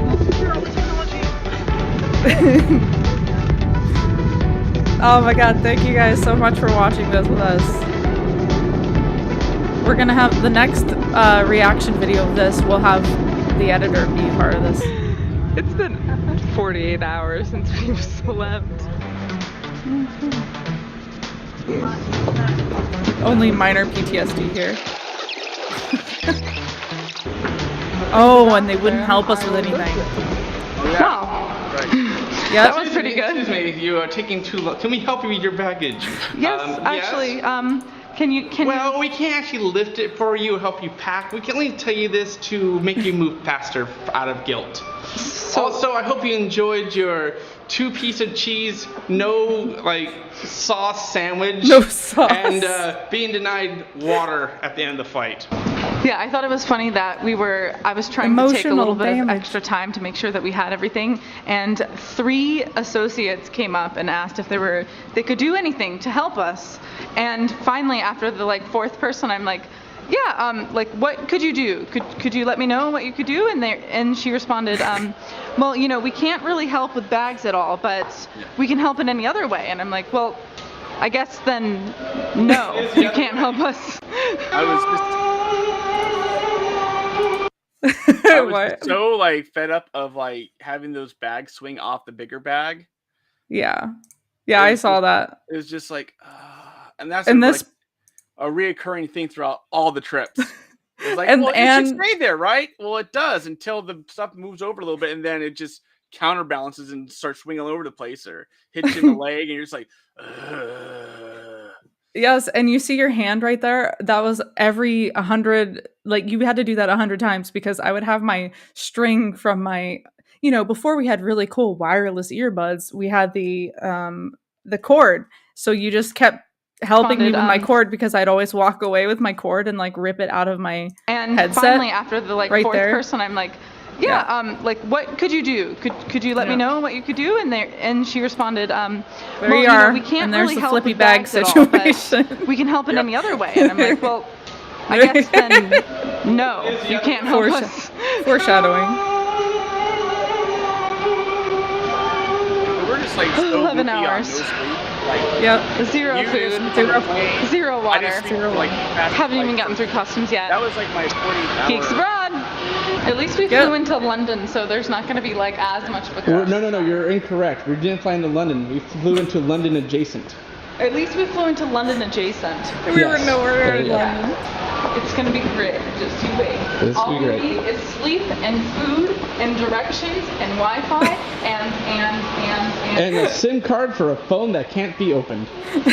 Oh my god, thank you guys so much for watching this with us. We're gonna have the next reaction video of this. We'll have the editor be part of this. It's been 48 hours since we've slept. Only minor PTSD here. Oh, and they wouldn't help us with anything. Oh, yeah. Wow. Right. Yep. That was pretty good. Excuse me, you are taking too long. Can we help you with your baggage? Yes, actually, can you? Well, we can't actually lift it for you, help you pack. We can only tell you this to make you move faster out of guilt. Also, I hope you enjoyed your 2-piece of cheese, no sauce sandwich. No sauce. And being denied water at the end of the fight. Yeah, I thought it was funny that I was trying to take a little bit of extra time to make sure that we had everything, and 3 associates came up and asked if they could do anything to help us. And finally, after the 4th person, I'm like, yeah, what could you do? Could you let me know what you could do? And she responded, well, we can't really help with bags at all, but we can help in any other way. And I'm like, well, I guess then no, you can't help us. I was so fed up of having those bags swing off the bigger bag. Yeah, I saw that. It was just and that's a reoccurring thing throughout all the trips. It's it should stay there, right? Well, it does until the stuff moves over a little bit, and then it just counterbalances and starts swinging all over the place, or hits you in the leg, and you're just like, ugh. Yes, and you see your hand right there. That was every 100. You had to do that 100 times, because I would have my string from my, before we had really cool wireless earbuds, we had the cord. So you just kept helping me with my cord, because I'd always walk away with my cord and rip it out of my headset. And finally, after the 4th person, I'm like, what could you do? Could you let me know what you could do? And she responded, there you are. We can't and there's really the help flippy with bag bags situation. At all, but we can help in any other way. And I'm like, well, I guess then no, you can't help us. Foreshadowing. We're just so 11 hours. On no sleep. Yep. Zero food. Zero water. Haven't even gotten through customs yet. That was my 40th hour. Geeks Abroad. At least we flew into London, so there's not going to be as much of a crash. No, you're incorrect. We didn't fly into London. We flew into London adjacent. At least we flew into London adjacent. We were nowhere in London. It's gonna be great. Just you wait. All we need is sleep and food and directions and Wi-Fi and a SIM card for a phone that can't be opened. Okay.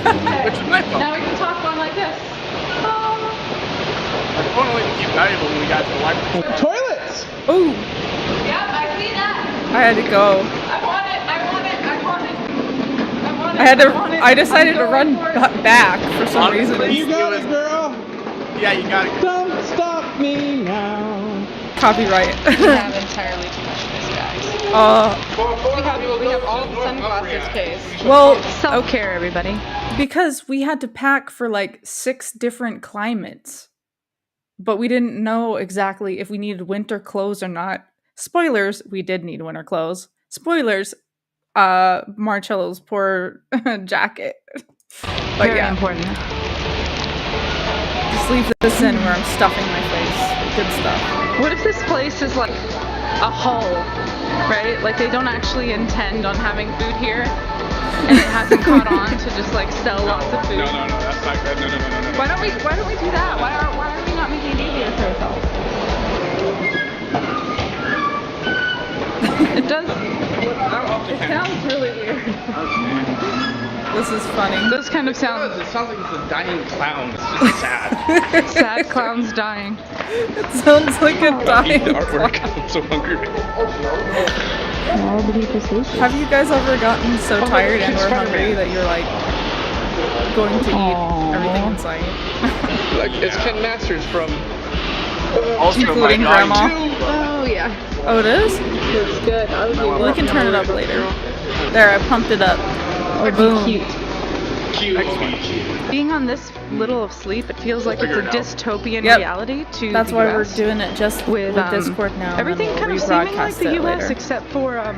Now we can talk going like this. My phone only became valuable when we got to the library. Toilets! Ooh, Yep, I see that. I had to go. I want it. I decided to run back for some reason. You got it, girl! Yeah, you got it. Don't stop me now. Copyright. We have entirely too much of this, guys. We have all the sunglasses case. Well, Self-care, everybody. because we had to pack for like 6 different climates, but we didn't know exactly if we needed winter clothes or not. Spoilers, we did need winter clothes. Spoilers, Marcello's poor jacket. But Very important. just leave this in where I'm stuffing my face. Good stuff. What if this place is like a hull, right? Like they don't actually intend on having food here, and it hasn't caught on to just like sell lots of food. No, that's not good. No. Why don't we do that? Why are we not making it easier for ourselves? It does. It sounds really weird. This is funny. Those kind of sounds. It sounds like it's a dying clown. It's just sad. Sad clowns dying. It sounds like a dying The artwork. clown. I'm so hungry. Have you guys ever gotten so tired and or hungry that you're like going to eat everything in sight? Like it's Ken Masters from. Also, Including my Grandma. Oh yeah. Oh, it is? It's good. Well, we can turn it up later. There, I pumped it up. Or Boom. be cute. Being on this little of sleep, it feels like it's a dystopian Yep. reality to That's the why US. we're doing it just with Discord now. and Everything then kind we'll of seeming like rebroadcast the it US later. except for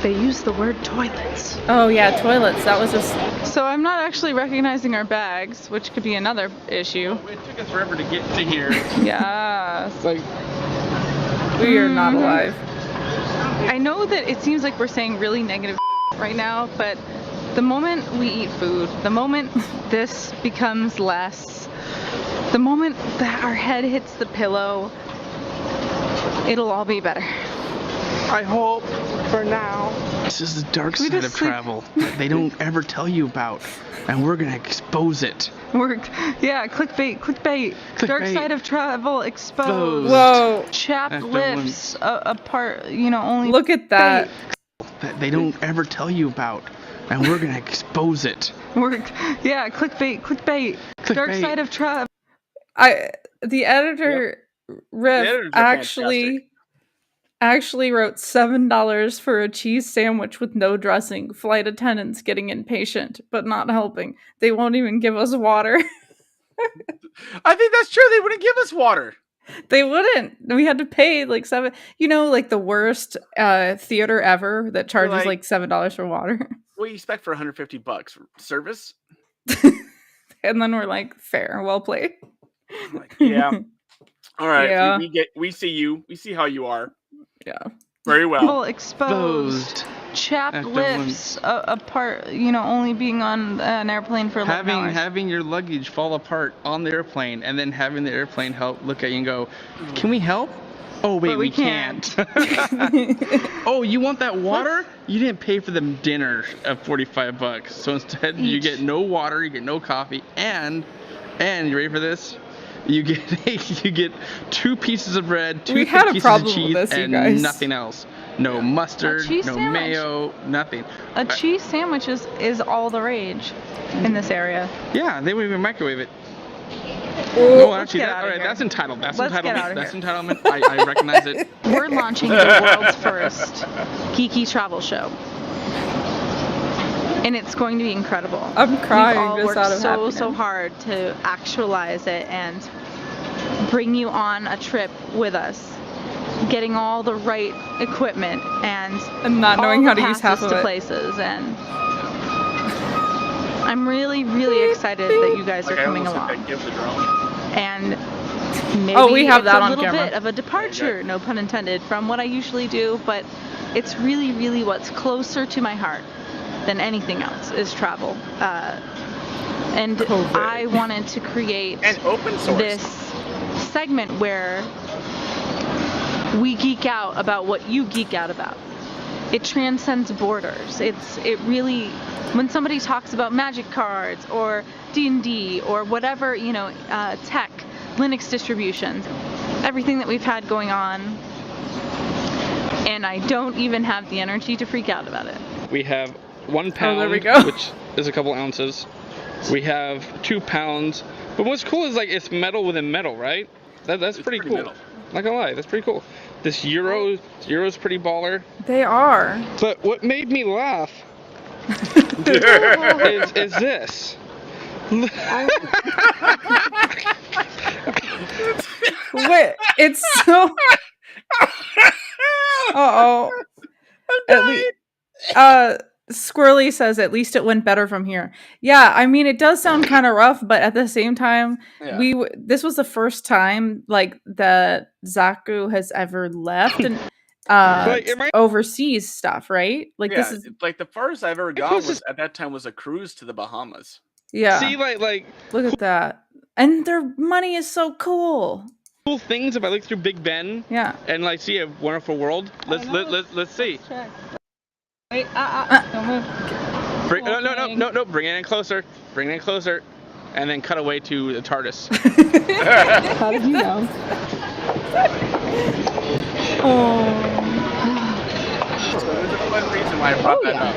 they use the word toilets. Oh yeah, toilets. That was just So I'm not actually recognizing our bags, which could be another issue. It took us forever to get to here. Yes. Like we are not alive. I know that it seems like we're saying really negative right now, but the moment we eat food, the moment this becomes less, the moment that our head hits the pillow, it'll all be better. I hope for now. This is the dark We side just of sleep- travel that they don't ever tell you about, and we're gonna expose it. Clickbait. Dark Clickbait. side of travel exposed. Whoa! Chapped That's the lips apart, only. Look at that. That they don't ever tell you about, and we're gonna expose it. Clickbait. Dark Clickbait. side of travel. The editor Riff The editors are actually wrote $7 for a cheese sandwich with no dressing. Flight attendants getting impatient, but not helping. They won't even give us water. I think that's true. They wouldn't give us water. They wouldn't. We had to pay like $7. Like the worst theater ever that charges like $7 for water. What do you expect for $150 service? And then we're like, fair, well played. Like, yeah. All right. Yeah. We see you. We see how you are. Yeah. Very well. Exposed. Chapped After lips apart, only being on an airplane for 11 hours. Having your luggage fall apart on the airplane, and then having the airplane help look at you and go, "Can we help?" Oh wait, But we can't. Oh, you want that water? You didn't pay for the dinner of $45. So instead, you Each. get no water, you get no coffee, and you ready for this? You get 2 pieces of bread, 2 We had a pieces problem of cheese, with this, you and guys. nothing else. No mustard, cheese no sandwich. mayo, nothing. A cheese sandwich is all the rage in this area. Yeah, they wouldn't even microwave it. Oh, No, actually, get outta alright, here. that's entitled. That's Let's get entitlement. outta That's here. entitlement. I recognize it. We're launching the world's first geeky travel show. And it's going to be incredible. I'm crying We've all just worked out of so happiness. hard to actualize it and bring you on a trip with us. Getting all the right equipment and not all knowing the how to use half passes of to it. places, and I'm really, really excited that you guys are Like I coming almost hit along. that give the drone. And maybe Oh, we have it's that a on little camera. bit of a departure, no pun intended, from what I usually do, but it's really, really what's closer to my heart. than anything else is travel. And COVID. I wanted to create and open source this segment where we geek out about what you geek out about. It transcends borders. It really, when somebody talks about magic cards or D&D or whatever, you know, tech, Linux distributions, everything that we've had going on, and I don't even have the energy to freak out about it. We have 1 pound, there we go. which is a couple ounces. We have 2 pounds. But what's cool is like it's metal within metal, right? That's pretty cool. metal. Not gonna lie, that's pretty cool. This Euro's pretty baller. They are. But what made me laugh is this. Wait, it's so. Uh-oh. At least, Squirrely says at least it went better from here. Yeah, I mean it does sound kind of rough, but at the same time, this was the first time like that Zaku has ever left and overseas stuff, right? Like this is like the farthest I've ever gone was at that time was a cruise to the Bahamas. Yeah. See, like look at that, and their money is so cool. Cool things if I look through Big Ben. Yeah. And like see a wonderful world. Let's see. Wait, don't move. No, bring it in closer. Bring it in closer. And then cut away to the TARDIS. How did you know? Oh. So there's a fun reason why I brought that up.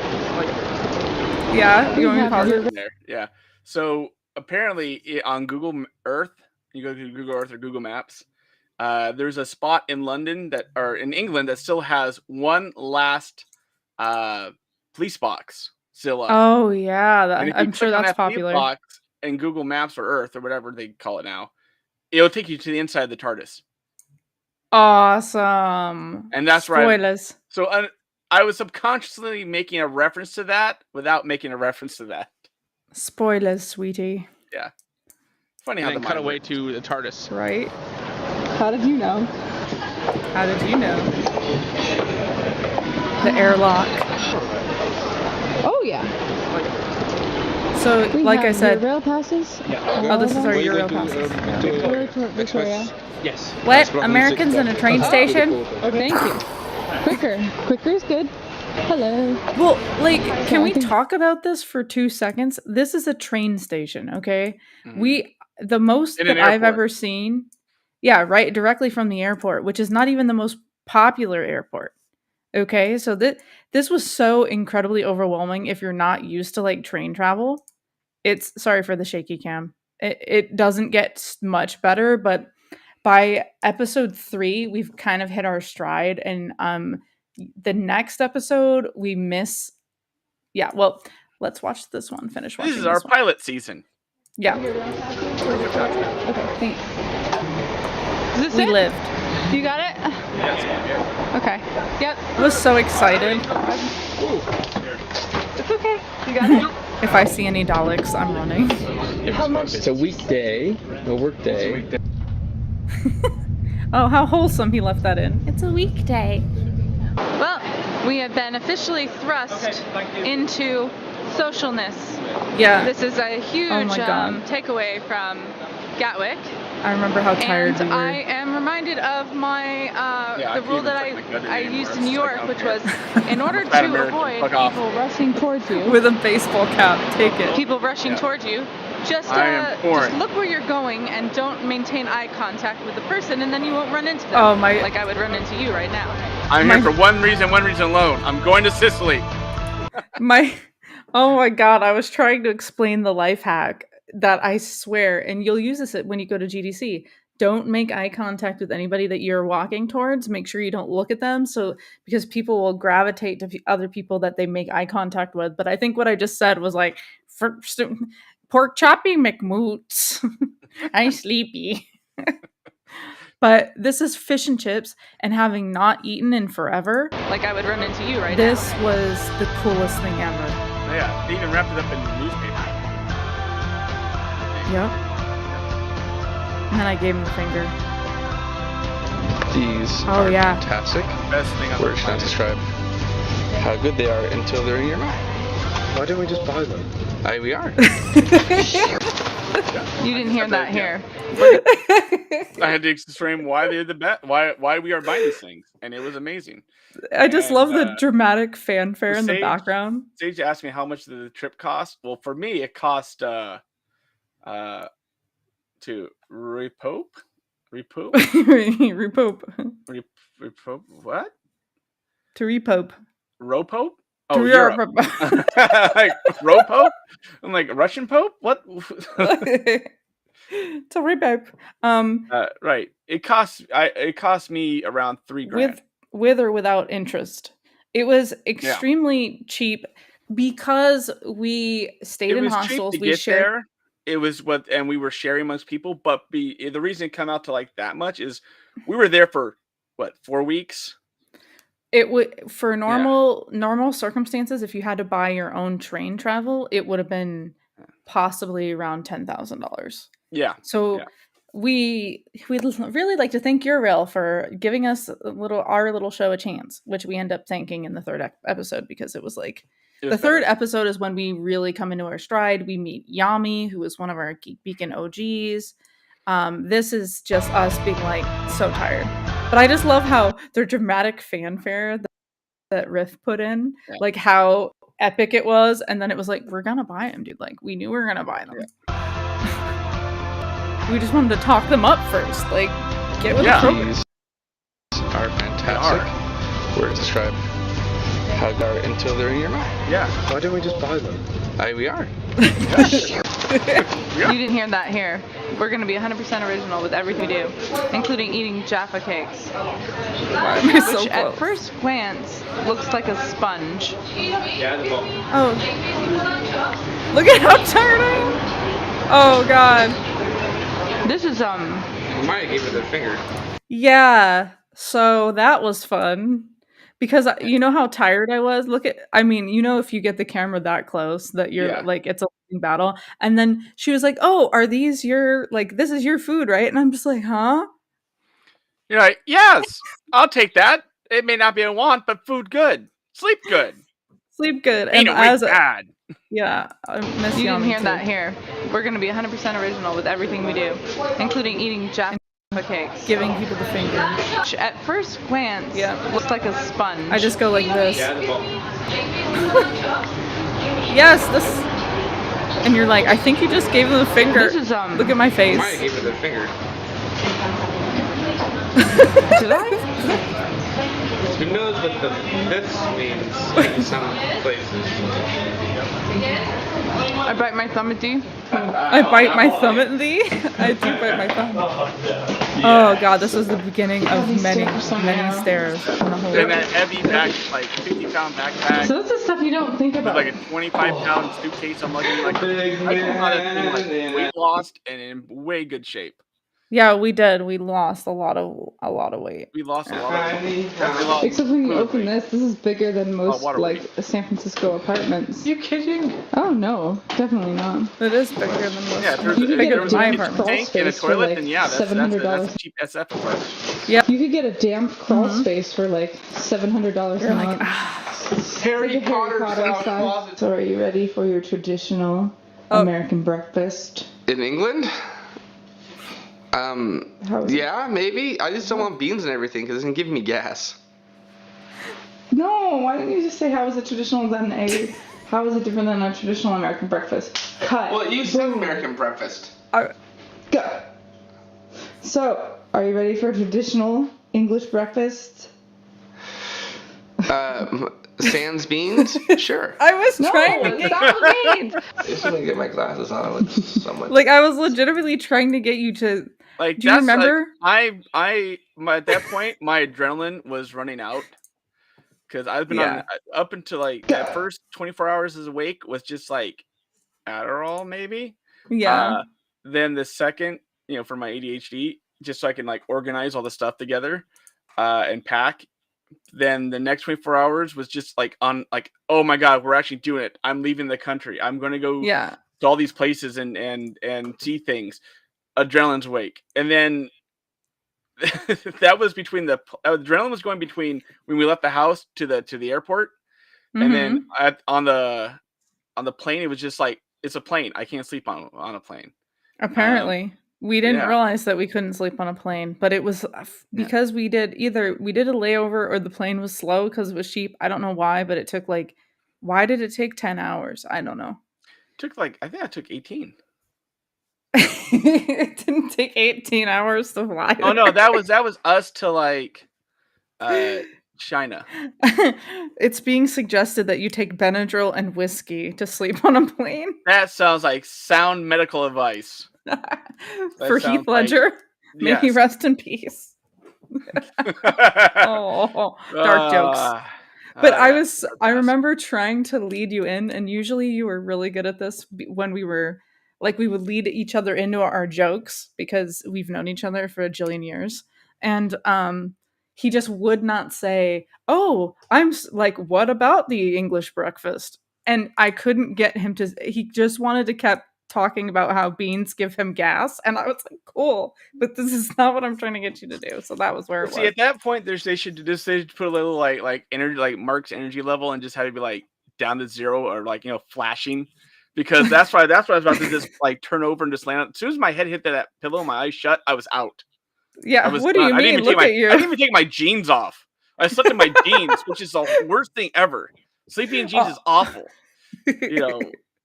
Yeah, you want me to pause it? There. Yeah. So apparently on Google Earth, you go to Google Earth or Google Maps, there's a spot in London or in England that still has one last police box still up. Oh yeah, I'm sure that's that popular. Police box in Google Maps or Earth or whatever they call it now, it'll take you to the inside of the TARDIS. Awesome. And that's right. Spoilers. So I was subconsciously making a reference to that without making a reference to that. Spoilers, sweetie. Yeah. Funny how and then cut away to the TARDIS. Right. How did you know? How did you know? The airlock. Oh yeah. So, like I said, rail passes. Yeah. Oh, this is our Euro passes. Victoria. Yes. What? Americans in a train station? Okay. Thank you. Quicker is good. Hello. Well, like, can we talk about this for 2 seconds? This is a train station, okay? Mm-hmm. The most that I've ever seen, yeah, right, directly from the airport, which is not even the most popular airport. Okay, so this was so incredibly overwhelming if you're not used to like train travel. It's sorry for the shaky cam. It doesn't get much better, but by episode 3, we've kind of hit our stride, and the next episode we miss. Yeah, well, let's watch this one. Finish watching. This is our pilot season. Yeah. Okay, thanks. Is this we lived. You got it? Yes. Okay. Yep. I was so excited. It's okay. You got it? If I see any Daleks, I'm running. It's a weekday, a work day. Oh, how wholesome he left that in. It's a weekday. Well, we have been officially thrust into socialness. Yeah. This is a huge takeaway from Gatwick. I remember how tired and we were. I am reminded of my the rule that I used in New York, which was in order to avoid people rushing towards you. With a baseball cap, take it. People rushing towards you. Just look where you're going and don't maintain eye contact with the person, and then you won't run into them. Oh my! Like I would run into you right now. I'm here for one reason alone. I'm going to Sicily. Oh my god! I was trying to explain the life hack that I swear, and you'll use this when you go to GDC. Don't make eye contact with anybody that you're walking towards. Make sure you don't look at them, because people will gravitate to other people that they make eye contact with. But I think what I just said was like, pork choppy McMoots. I'm sleepy. But this is fish and chips, and having not eaten in forever. Like I would run into you right now. This was the coolest thing ever. Yeah, they even wrapped it up in the newspaper. Yep. And then I gave him the finger. These are fantastic. Best thing Words cannot describe how good they are until they're in your mouth. Why don't we just buy them? We are. You didn't hear that here. I had to explain why they're the best, why we are buying these things, and it was amazing. I just love the dramatic fanfare in the background. Sage asked me how much the trip cost. Well, for me, it cost to repope what? To repope. Ropope? Oh, Europe. Like Ropope? I'm like Russian Pope? What? To repope. Right. It cost me around $3,000. With or without interest. It was extremely cheap because we stayed in hostels. We shared there. It was and we were sharing amongst people, but the reason it came out to like that much is we were there for 4 weeks. It would for normal circumstances, if you had to buy your own train travel, it would have been possibly around $10,000. Yeah. So we'd really like to thank Urail for giving us our little show a chance, which we end up thanking in the third episode because it was like the third episode is when we really come into our stride. We meet Yami, who is one of our Geek Beacon OGs. This is just us being like so tired. But I just love how their dramatic fanfare that Riff put in, like how epic it was. And then it was like, we're going to buy them, dude. Like we knew we were going to buy them. We just wanted to talk them up first. Like get with the program. These are fantastic. Where to describe how they are until they're in your mouth. Yeah. Why don't we just buy them? We are. You didn't hear that here. We're going to be 100% original with everything we do, including eating Jaffa cakes. Which at first glance looks like a sponge. Yeah, the ball. Oh. Look at how tired I am. Oh, God. This is, Maya gave it their finger. Yeah. So that was fun. Because you know how tired I was? If you get the camera that close that you're like, it's a battle. And then she was like, oh, are these this is your food, right? And I'm just like, huh? You're like, yes, I'll take that. It may not be a want, but food good. Sleep good. Sleep good. Ain't And bad. Yeah. I miss you didn't hear too. that here. We're going to be 100% original with everything we do, including eating Jaffa cakes. Giving people the finger. Which at first glance looks like a sponge. I just go like this. Yeah, the ball. Yes, this. And you're like, I think you just gave them the finger. This is Look at my face. Maya gave it their finger. Did I? Who knows what this means in some places? I bite my thumb at thee. I bite my thumb at thee. I do bite my thumb. Oh God, this was the beginning of many stairs in the whole. And that heavy 50-pound backpack. So that's the stuff you don't think about. With like a 25-pound suitcase. I'm looking like weight lost and in way good shape. Yeah, we did. We lost a lot of weight. We lost a lot of weight. Except when you open this is bigger than most San Francisco apartments. You kidding? Oh no, definitely not. It is bigger than most. Yeah, you could get a my damp crawl space for like that's a cheap SF apartment. Yeah, you could get a damp crawl space for like $700 a month. Harry Potter style closet. So are you ready for your traditional American breakfast? In England? Yeah, maybe. I just don't want beans and everything because it's going to give me gas. No, why didn't you just say how is it traditional than how is it different than a traditional American breakfast? Cut. Well, you said American breakfast. Go. So, are you ready for a traditional English breakfast? Sans beans? Sure. I was trying to get beans. I just want to get my glasses on with someone. Like I was legitimately trying to get you to. Like, do you remember? Like, at that point, my adrenaline was running out because I've been on up until like that first 24 hours as awake was just like Adderall, maybe. Yeah. Then the second, for my ADHD, just so I can like organize all the stuff together and pack. Then the next 24 hours was just like oh my God, we're actually doing it. I'm leaving the country. I'm going to go to all these places and see things. Adrenaline's awake. And then that was between adrenaline was going between when we left the house to the airport. Mm-hmm. And then on the on the plane, it was just like, it's a plane. I can't sleep on a plane. Apparently. We didn't yeah. realize that we couldn't sleep on a plane, but it was because we did a layover or the plane was slow because it was cheap. I don't know why, but it took why did it take 10 hours? I don't know. Took I think I took 18. It didn't take 18 hours to fly. Oh no, that was us to China. It's being suggested that you take Benadryl and whiskey to sleep on a plane. That sounds like sound medical advice. For Heath Ledger. May he rest in peace. Oh, dark jokes. But I remember trying to lead you in, and usually you were really good at this when we would lead each other into our jokes because we've known each other for a jillion years. And he just would not say, "Oh, I'm like, what about the English breakfast?" And I couldn't get him to. He just wanted to keep talking about how beans give him gas, and I was like, "Cool," but this is not what I'm trying to get you to do. So that was where it was. See, at that point, they should put a little energy, like Mark's energy level, and just have it be down to 0 or flashing, because that's why I was about to just turn over and just land. As soon as my head hit that pillow, my eyes shut, I was out. Yeah, what do you mean? Look at you. I didn't even take my jeans off. I slept in my jeans, which is the worst thing ever. Sleeping in jeans is awful.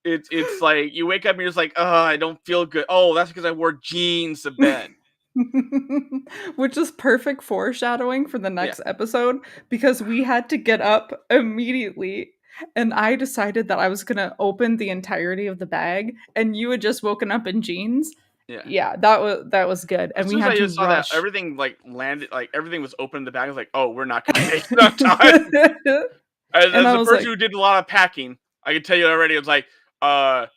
It's like you wake up and you're just like, oh, I don't feel good. Oh, that's because I wore jeans to bed. Which is perfect foreshadowing for the next episode, because we had to get up immediately, and I decided that I was going to open the entirety of the bag, and you had just woken up in jeans. Yeah, that was good. And we had to saw rush. that everything landed, everything was open in the bag. I was like, oh, we're not going to make enough time. As the person who did a lot of packing, I can tell you already. It was like, no,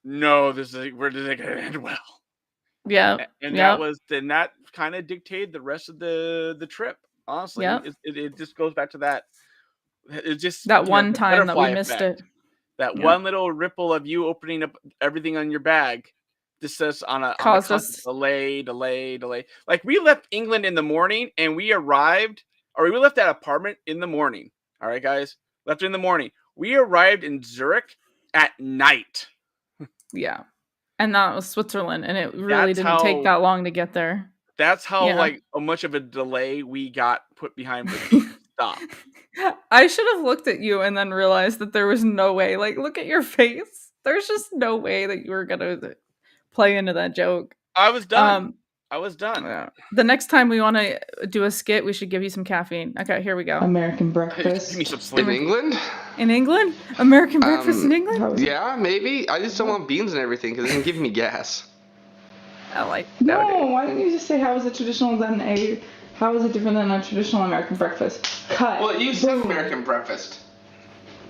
where is it going to end well? Yeah, and that kind of dictated the rest of the trip. Honestly, it just goes back to that. It's just that one time that we missed it. That one little ripple of you opening up everything on your bag. This is on a delay. Like we left England in the morning, and we left that apartment in the morning. All right, guys, left in the morning. We arrived in Zurich at night. Yeah. And that was Switzerland, and it really didn't take that long to get there. That's how much of a delay we got put behind the stop. I should have looked at you and then realized that there was no way. Look at your face. There's just no way that you were gonna play into that joke. I was done. Yeah. The next time we want to do a skit, we should give you some caffeine. Okay, here we go. American breakfast. Give me some sleep. In England? In England? American breakfast in England? Yeah, maybe. I just don't want beans and everything because it can give me gas. Why didn't you just say how is it traditional how is it different than a traditional American breakfast? Cut. Well, you said American breakfast.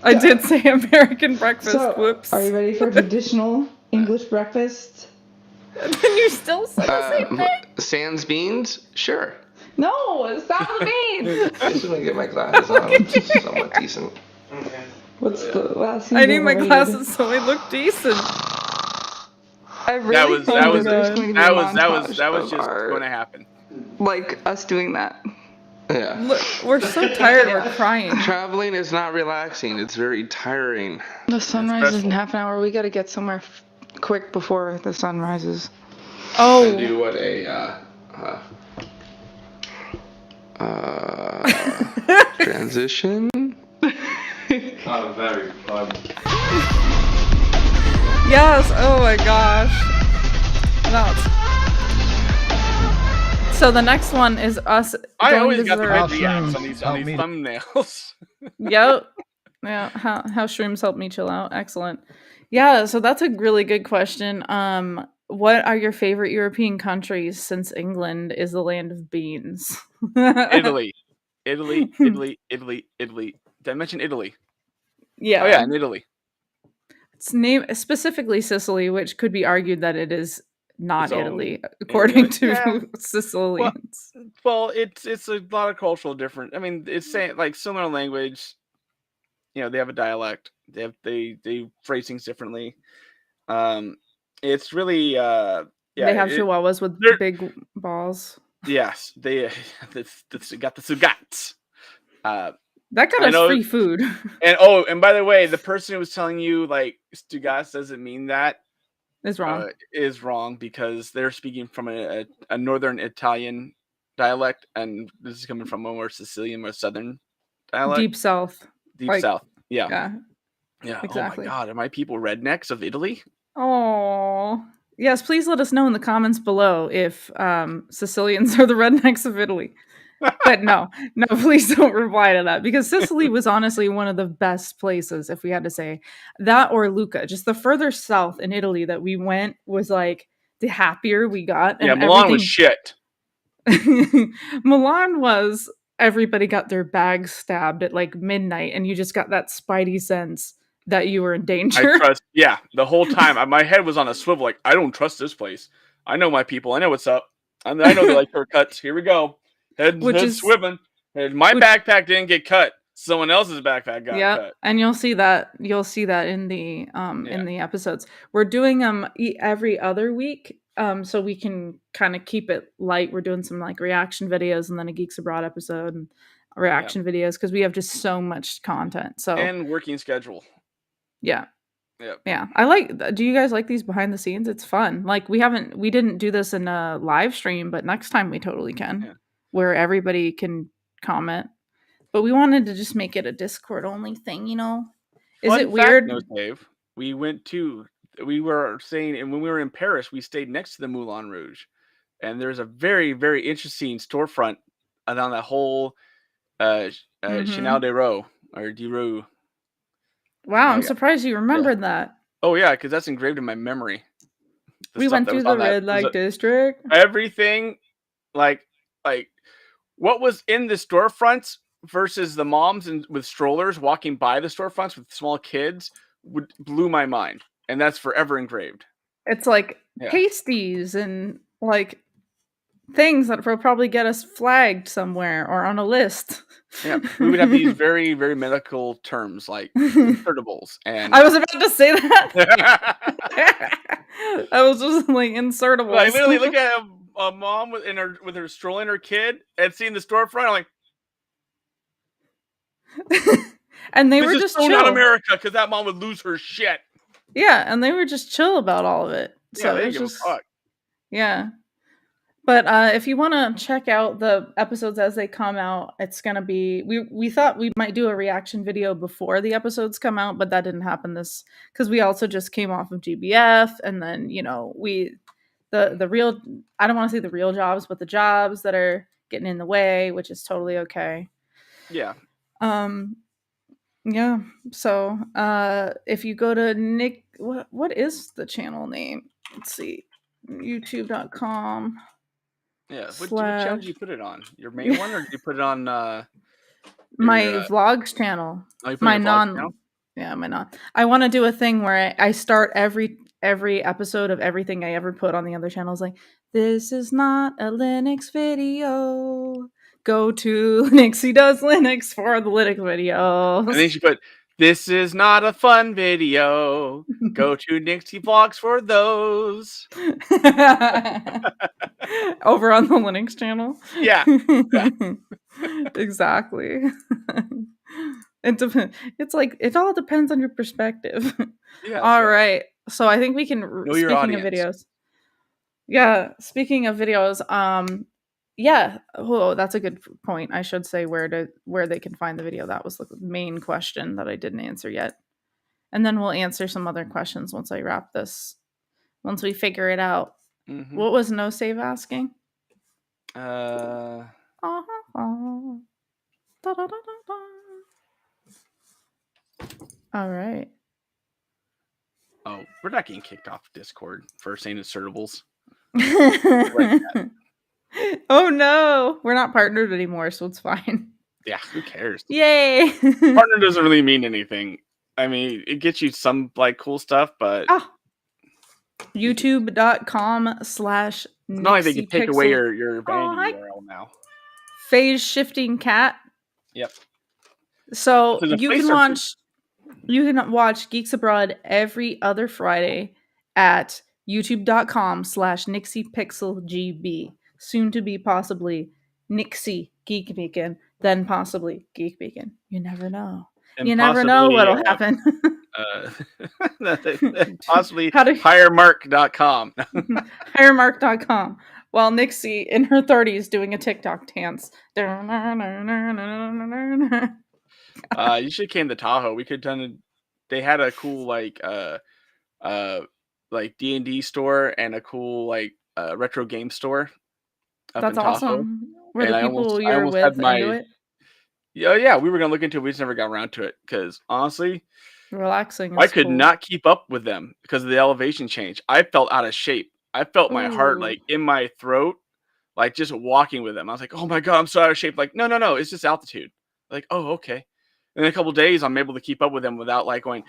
I did say American breakfast. So, whoops. Are you ready for traditional English breakfast? Then you still said the same thing. Sans beans? Sure. No, stop the beans. I just want to get my glasses on. It's somewhat decent. Okay. What's the last thing? I need my glasses so I look decent. I really that was just going to happen. Like us doing that. Yeah. Look, we're so tired. We're crying. Traveling is not relaxing. It's very tiring. The sunrise is in half an hour. We got to get somewhere quick before the sun rises. Oh. And do what transition. Oh, very fun. Yes. Oh my gosh. So the next one is us. I always got the good reacts on these thumbnails. Yep. Yeah. How shrooms help me chill out. Excellent. Yeah. So that's a really good question. What are your favorite European countries since England is the land of beans? Italy. Did I mention Italy? Yeah. Oh yeah, in Italy. It's named specifically Sicily, which could be argued that it is not Italy, according to Sicilians. Well, it's a lot of cultural difference. I mean, it's saying similar language. They have a dialect. They phrase things differently. It's really they have chihuahuas with big balls. Yes, they got the sugats. That got I us know. free food. And by the way, the person who was telling you like Stugas doesn't mean that It's wrong. is wrong because they're speaking from a northern Italian dialect, and this is coming from a more Sicilian or southern dialect. Deep South. Deep South. Yeah. Yeah. Yeah. Exactly. Oh my God. Are my people rednecks of Italy? Oh. Yes, please let us know in the comments below if Sicilians are the rednecks of Italy. But no, please don't reply to that because Sicily was honestly one of the best places, if we had to say that, or Lucca. Just the further south in Italy that we went was like the happier we got. Yeah, And Milan was shit. Milan was everybody got their bags stabbed at like midnight, and you just got that spidey sense that you were in danger. The whole time my head was on a swivel. Like, I don't trust this place. I know my people. I know what's up. I know they like shortcuts. Here we go. Head swimming. My backpack didn't get cut. Someone else's backpack got cut. And you'll see that in the episodes. We're doing them every other week, so we can kind of keep it light. We're doing some like reaction videos and then a Geeks Abroad episode and reaction videos because we have just so much content. So and working schedule. Yeah. Yep. Yeah. Do you guys like these behind the scenes? It's fun. Like we didn't do this in a live stream, but next time we totally can, where everybody can comment. But we wanted to just make it a Discord only thing, you know? Is it weird? No, Dave. We were saying, and when we were in Paris, we stayed next to the Moulin Rouge. And there's a very, very interesting storefront on that whole Chanel de Roux or de Roux. Wow, I'm surprised you remembered that. Oh yeah, because that's engraved in my memory. We went through the red light district. Everything, like what was in the storefronts versus the moms with strollers walking by the storefronts with small kids blew my mind, and that's forever engraved. It's like pasties and like things that will probably get us flagged somewhere or on a list. Yeah, we would have these very, very medical terms like insertables, and I was about to say that. I was just like insertables. I literally look at a mom with her stroller and her kid, and seeing the storefront. I'm like, and they were just so chill. Not America, because that mom would lose her shit. Yeah, and they were just chill about all of it. So they it was give just a fuck. Yeah. But if you want to check out the episodes as they come out, it's going to be... We thought we might do a reaction video before the episodes come out, but that didn't happen because we also just came off of GBF, and then, you know, the real... I don't want to say the real jobs, but the jobs that are getting in the way, which is totally okay. Yeah. Yeah. So if you go to Nick... What is the channel name? Let's see. YouTube.com. Yeah, what channel did you put it on? Your main one, or did you put it on my vlogs channel? Oh, you put my channel? Yeah, my non. I want to do a thing where I start every episode of everything I ever put on the other channels like, this is not a Linux video. Go to Nixie Does Linux for the Linux videos. And then she put, this is not a fun video. Go to Nixie Vlogs for those. Over on the Linux channel? Yeah. Exactly. It's like, it all depends on your perspective. Yeah. All right. So I think we can... Know your audience. Of videos. Yeah. Speaking of videos, yeah. Oh, that's a good point. I should say where they can find the video. That was the main question that I didn't answer yet. And then we'll answer some other questions once I wrap this. Once we figure it out. Mm-hmm. What was No Save asking? Uh. All right. Oh, we're not getting kicked off Discord for saying insertables. Oh no, we're not partnered anymore, so it's fine. Yeah, who cares? Yay! Partner doesn't really mean anything. I mean, it gets you some like cool stuff, but YouTube.com/. Not like they can take away your vanity URL now. Phase shifting cat. Yep. So you can watch Geeks Abroad every other Friday at youtube.com/NixiePixelGB. Soon to be possibly Nixie Geek Weekend. then possibly Geek Beacon. You never know. And You never know possibly, what'll happen. possibly How to- hiremark.com. Hiremark.com. While Nixie in her 30s doing a TikTok dance. You should have came to Tahoe. We could have done. They had a cool like D&D store and a cool like retro game store up That's in Tahoe. awesome. Were And the I people you're almost had with into it? Yeah, we were gonna look into it. We just never got around to it because honestly, Relaxing is I could cool. not keep up with them because of the elevation change. I felt out of shape. I felt my heart Ooh. like in my throat, like just walking with them. I was like, oh my God, I'm so out of shape. Like, no, it's just altitude. Like, oh, okay. And in a couple of days, I'm able to keep up with them without like going.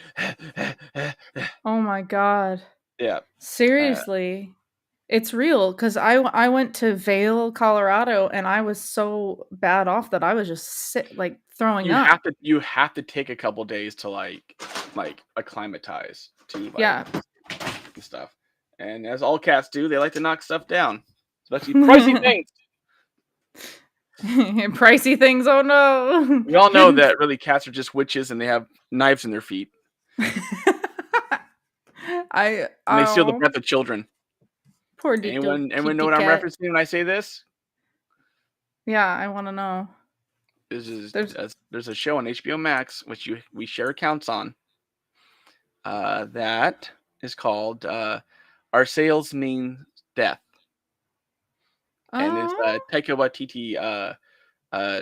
Oh my God. Yeah. Seriously. It's real because I went to Vail, Colorado, and I was so bad off that I was just throwing up. You have to take a couple days to like acclimatize to like Yeah. and stuff. And as all cats do, they like to knock stuff down, especially pricey things. Pricey things. Oh no. We all know that really cats are just witches and they have knives in their feet. And they steal the breath of children. Poor Anyone know what I'm referencing when I say this? Yeah, I want to know. There's a show on HBO Max which we share accounts on. That is called Our Sales Mean Death. And it's a Taika Waititi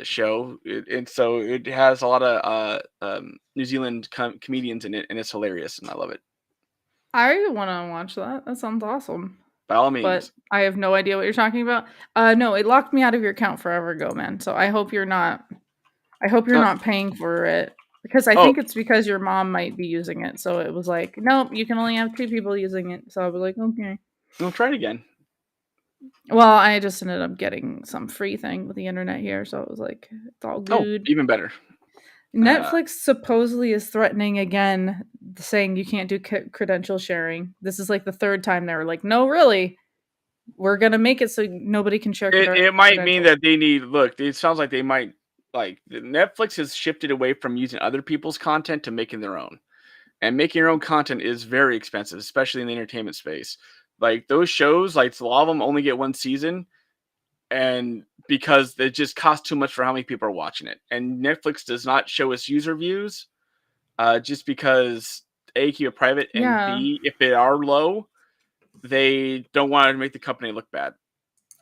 show, and so it has a lot of New Zealand comedians in it, and it's hilarious, and I love it. I want to watch that. That sounds awesome. By all means. But I have no idea what you're talking about. No, it locked me out of your account forever ago, man. So I hope you're not. I hope you're not paying for it because I think it's because your mom might be using it. So it was like, nope, you can only have 2 people using it. So I was like, okay. We'll try it again. Well, I just ended up getting some free thing with the internet here, so it was like, it's all good. Oh, even better. Netflix supposedly is threatening again, saying you can't do credential sharing. This is like the 3rd time they were like, no, really, we're gonna make it so nobody can share. It might mean that they need. Look, it sounds like they might Netflix has shifted away from using other people's content to making their own, and making your own content is very expensive, especially in the entertainment space. Like those shows, like a lot of them only get 1 season, and because it just costs too much for how many people are watching it. And Netflix does not show us user views, just because A, keep it private, and B, if they are low, they don't want to make the company look bad.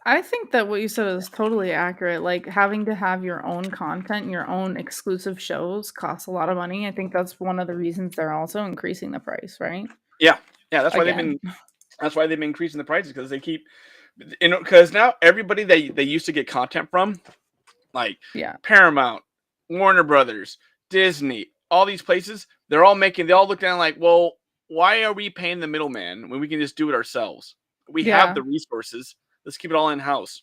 I think that what you said is totally accurate. Like having to have your own content, your own exclusive shows costs a lot of money. I think that's one of the reasons they're also increasing the price, right? Yeah, that's why they've been increasing the prices, because they keep, because now everybody they used to get content from, like Paramount, Warner Brothers, Disney, all these places, they all look down like, well, why are we paying the middleman when we can just do it ourselves? We have the resources. Let's keep it all in house.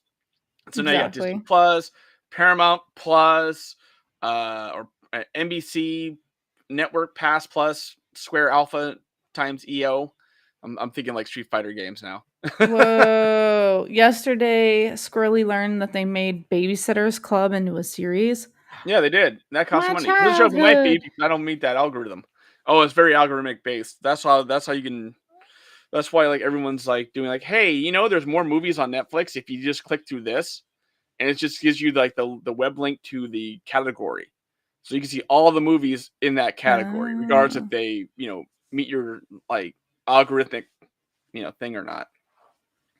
So now you got Disney Plus, Paramount Plus, or NBC Network Pass Plus, Square Alpha times EO. I'm thinking like Street Fighter games now. Whoa. Yesterday, Squirrely learned that they made Babysitter's Club into a series. Yeah, they did. That costs money. This show might be, because I don't meet that algorithm. Oh, it's very algorithmic based. That's how you can. That's why like everyone's like doing like, hey, there's more movies on Netflix if you just click through this, and it just gives you like the web link to the category, so you can see all the movies in that category, regardless if they meet your like algorithmic thing or not.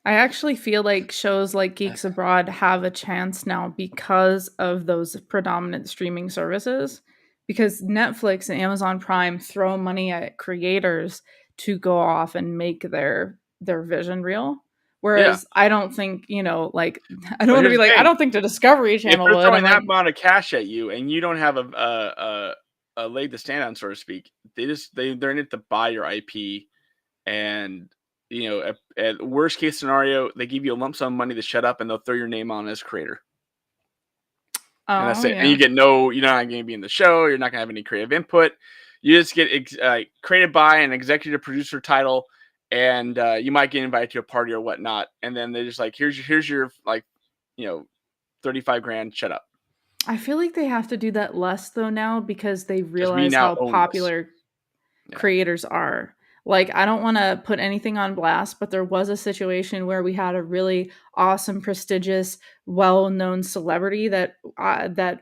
I actually feel like shows like Geeks Abroad have a chance now because of those predominant streaming services, because Netflix and Amazon Prime throw money at creators to go off and make their vision real. Whereas I don't think, I don't want to be like, I don't think the Discovery Channel would. If they're throwing that amount of cash at you and you don't have a leg to stand on, so to speak, they're in it to buy your IP, and at worst case scenario, they give you a lump sum of money to shut up, and they'll throw your name on as creator. And that's it. And you get you're not going to be in the show. You're not going to have any creative input. You just get created by an executive producer title, and you might get invited to a party or whatnot. And then they're just like, here's your like, $35,000, shut up. I feel like they have to do that less though now because they Because we realize now how own this. popular Yeah. creators are. Like, I don't want to put anything on blast, but there was a situation where we had a really awesome, prestigious, well-known celebrity that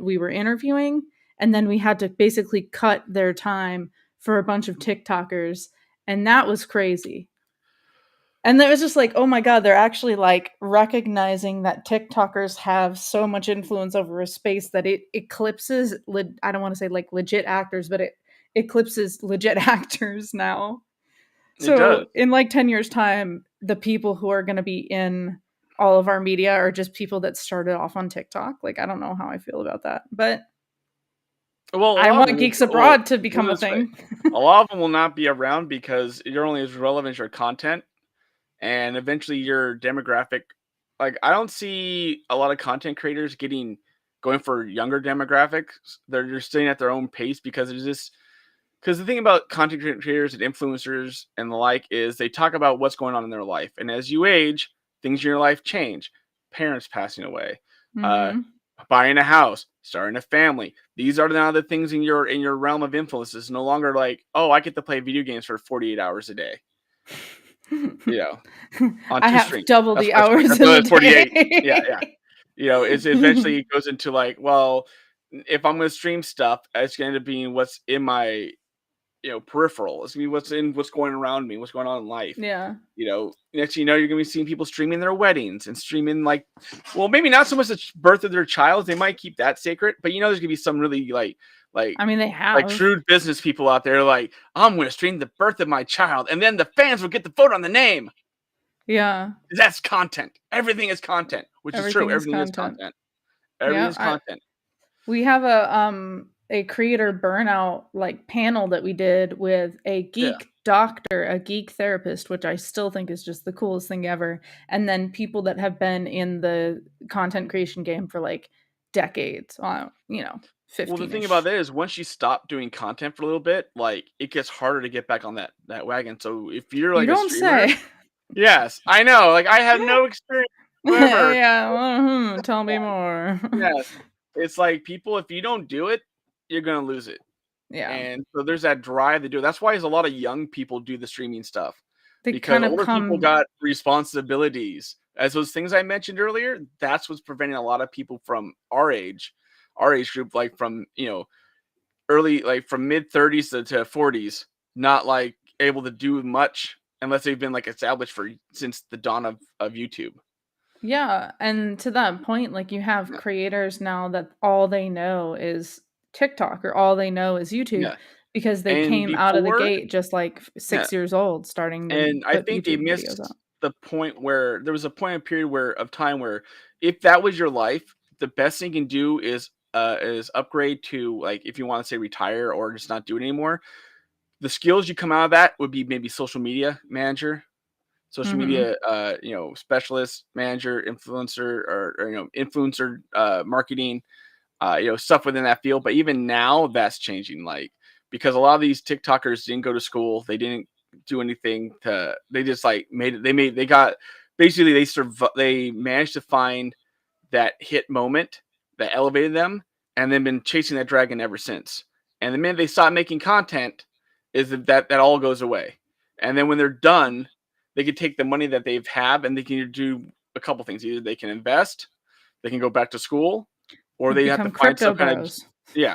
we were interviewing, and then we had to basically cut their time for a bunch of TikTokers, and that was crazy. And it was just like, oh my God, they're actually like recognizing that TikTokers have so much influence over a space that it eclipses, I don't want to say like legit actors, but it eclipses legit actors now. It does. So in like 10 years' time, the people who are going to be in all of our media are just people that started off on TikTok. Like, I don't know how I feel about that, but Well, I want Geeks Abroad to become a thing. A lot of them will not be around because you're only as relevant as your content. And eventually your demographic, like I don't see a lot of content creators going for younger demographics. They're just staying at their own pace because the thing about content creators and influencers and the like is they talk about what's going on in their life. And as you age, things in your life change. Parents passing away, buying a house, starting a family. These are now the things in your realm of influence. It's no longer like, oh, I get to play video games for 48 hours a day. On I two have streams. double That's the what hours that's in the what 48. day. Yeah. It's eventually it goes into like, well, if I'm gonna stream stuff, it's gonna end up being what's in my peripheral. It's gonna be what's going around me, what's going on in life. Yeah. Next thing you know, you're gonna be seeing people streaming their weddings and streaming like, well, maybe not so much the birth of their child. They might keep that sacred, but there's gonna be some really like I mean, they have like shrewd business people out there like, I'm gonna stream the birth of my child, and then the fans will get the vote on the name. Yeah. That's content. Everything is content, which is true. Everything is content. Everything is content. We have a creator burnout like panel that we did with a geek doctor, a geek therapist, which I still think is just the coolest thing ever. And then people that have been in the content creation game for like decades, 15. Well, the thing about that is once you stop doing content for a little bit, like it gets harder to get back on that wagon. So if you're like you a don't streamer, say. Yes, I know. Like I have no experience whatsoever. Yeah, tell me more. Yes, it's like people. If you don't do it, you're gonna lose it. Yeah, and so there's that drive to do it. That's why there's a lot of young people do the streaming stuff they because kind of older people come. got responsibilities. As those things I mentioned earlier, that's what's preventing a lot of people from our age group, like from early, like from mid 30s to 40s, not like able to do much unless they've been like established since the dawn of YouTube. Yeah, and to that point, like you have creators now that all they know is TikTok or all they know is YouTube because they came out of the gate just like 6 years old, starting to And I put think they YouTube videos missed out. the point where there was a point of period of time where if that was your life, the best thing you can do is upgrade to, like, if you want to say retire or just not do it anymore. The skills you come out of that would be maybe social media manager, social media specialist, manager, influencer, or influencer marketing, stuff within that field. But even now that's changing, like, because a lot of these TikTokers didn't go to school, they didn't do anything they just like they managed to find that hit moment that elevated them, and then been chasing that dragon ever since. And the minute they stop making content is that all goes away. And then when they're done, they can take the money that they've had and they can do a couple things. Either they can invest, they can go back to school, or they have to find some kind of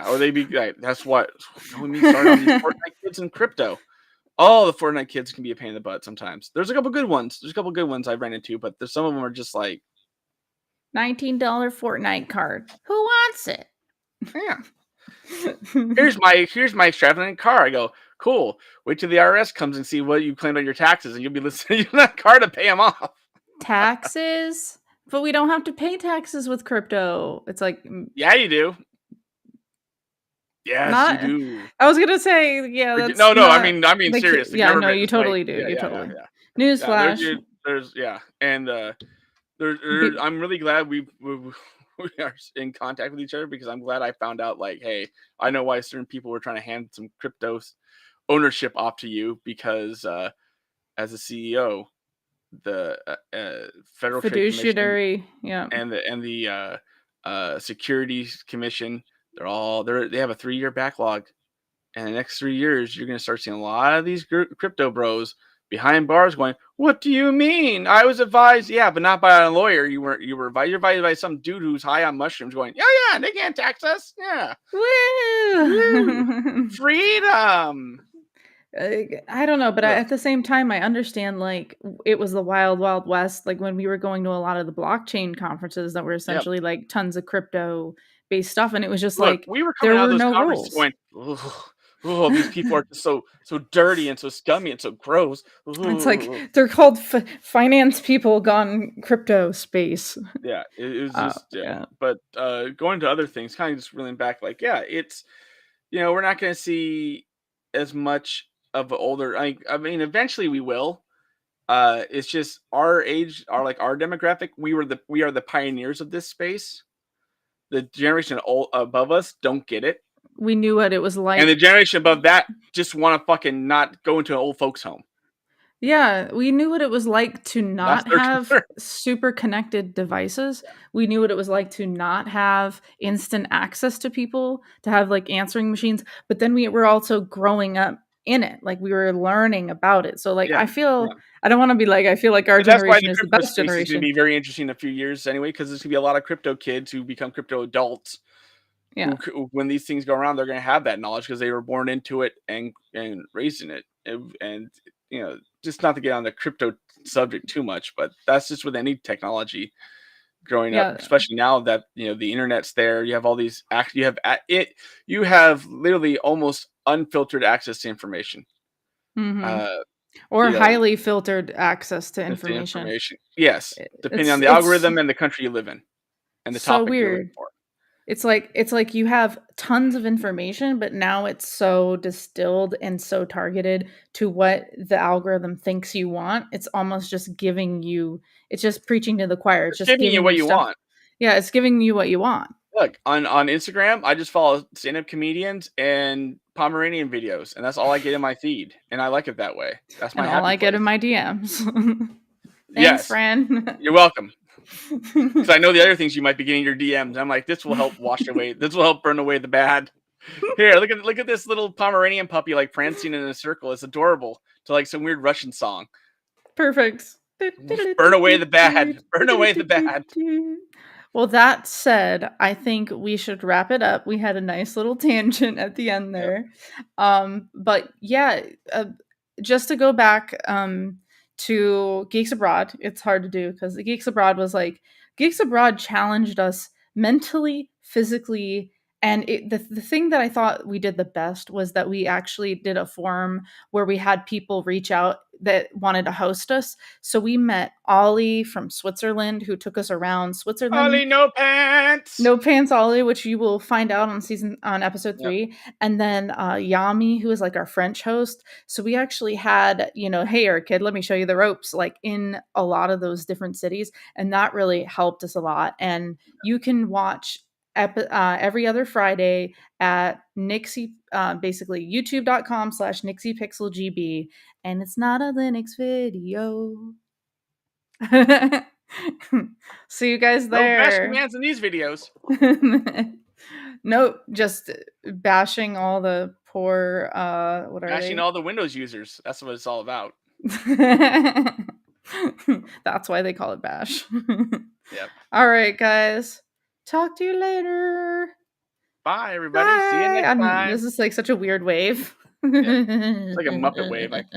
or they be like, that's what don't me start on these Fortnite kids and crypto. All the Fortnite kids can be a pain in the butt sometimes. There's a couple good ones. There's a couple good ones I've ran into, but there's some of them are just like $19 Fortnite card. Who wants it? Yeah. here's my extravagant car. I go, cool. Wait till the IRS comes and see what you claimed on your taxes, and you'll be listening to that car to pay them off. Taxes? But we don't have to pay taxes with crypto. It's like, yeah, you do. Yes, you do. I was gonna say, yeah, that's no. I mean, serious. Yeah, no, you totally do. You totally. Newsflash. There's and I'm really glad we are in contact with each other, because I'm glad I found out, like, hey, I know why certain people were trying to hand some crypto ownership off to you, because as a CEO, the federal fiduciary, Trade Commission, and the Securities Commission. They have a 3-year backlog. And the next 3 years, you're going to start seeing a lot of these crypto bros behind bars going, "What do you mean? I was advised." Yeah, but not by a lawyer. You were advised by some dude who's high on mushrooms going, "Yeah, they can't tax us. Yeah. Woo! Freedom." I don't know, but at the same time, I understand, like, it was the wild, wild west, like, when we were going to a lot of the blockchain conferences that were essentially, like, tons of crypto-based stuff, and it was just like, we were coming there out of were those no conferences rules. going, "Oh, these people are just so dirty and so scummy and so gross." It's like, they're called finance people gone crypto space. Yeah, it was just, yeah. But going to other things, kind of just reeling back, like, yeah, it's, we're not going to see as much of older. I mean, eventually we will. It's just our age, our demographic. We are the pioneers of this space. The generation above us don't get it. We knew what it was like, and the generation above that just want to fucking not go into an old folks' home. Yeah, we knew what it was like to not have super connected devices. We knew what it was like to not have instant access to people, to have like answering machines. But then we were also growing up in it. Like we were learning about it. So like I don't want to be like, I feel like our generation is the best generation. It's going to be very interesting in a few years anyway, because there's going to be a lot of crypto kids who become crypto adults. Yeah. Who, when these things go around, they're going to have that knowledge because they were born into it and raised in it. And just not to get on the crypto subject too much, but that's just with any technology growing up, especially now that the internet's there. You have all these you have literally almost unfiltered access to information, or highly filtered access to information. Yes, depending on the algorithm and the country you live in and the topic you're looking for. It's like you have tons of information, but now it's so distilled and so targeted to what the algorithm thinks you want. It's almost just giving you, it's just preaching to the choir. It's just giving you what you want. Yeah, it's giving you what you want. Look, on Instagram, I just follow stand-up comedians and Pomeranian videos, and that's all I get in my feed, and I like it that way. That's my all I get in my DMs. Thanks, yes, friend. You're welcome. Because I know the other things you might be getting in your DMs. I'm like, this will help wash away. This will help burn away the bad. Here, look at this little Pomeranian puppy like prancing in a circle. It's adorable to like some weird Russian song. Perfect. Burn away the bad. Burn away the bad. Well, that said, I think we should wrap it up. We had a nice little tangent at the end there. Yep. But yeah, just to go back to Geeks Abroad, it's hard to do because the Geeks Abroad was like, Geeks Abroad challenged us mentally, physically, and the thing that I thought we did the best was that we actually did a forum where we had people reach out that wanted to host us. So we met Ollie from Switzerland, who took us around Switzerland. Ollie, no pants Ollie, which you will find out on episode 3. Yep. And then Yami, who is like our French host. So we actually had, hey, our kid, let me show you the ropes, like in a lot of those different cities. And that really helped us a lot. And you can watch every other Friday at Nixie, basically youtube.com/NixiePixelGB, and it's not a Linux video. See you guys there. No bashing commands in these videos. Nope, just bashing all the poor bashing all the Windows users. That's what it's all about. That's why they call it bash. Yep. All right, guys. Talk to you later. Bye, everybody. Bye. See you next time. This is like such a weird wave. Yeah. It's like a Muppet wave. Like,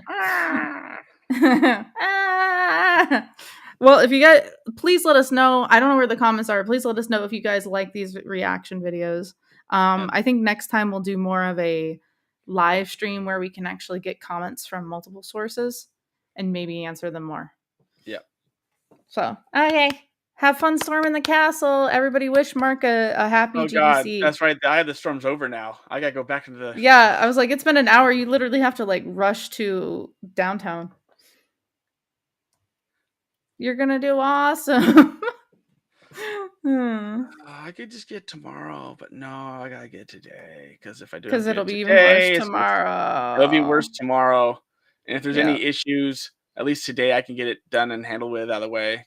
Well, if you guys, please let us know. I don't know where the comments are. Please let us know if you guys like these reaction videos. I think next time we'll do more of a live stream where we can actually get comments from multiple sources and maybe answer them more. Yep. So, okay. Have fun storming the castle. Everybody wish Mark a happy GDC. God, that's right. The storm's over now. I gotta go back into the... Yeah, I was like, it's been an hour. You literally have to like rush to downtown. You're gonna do awesome. I could just get tomorrow, but no, I gotta get today. Because if I do it, it'll be even worse tomorrow. It'll be worse tomorrow. And if there's any issues, at least today I can get it done and handled with out of the way.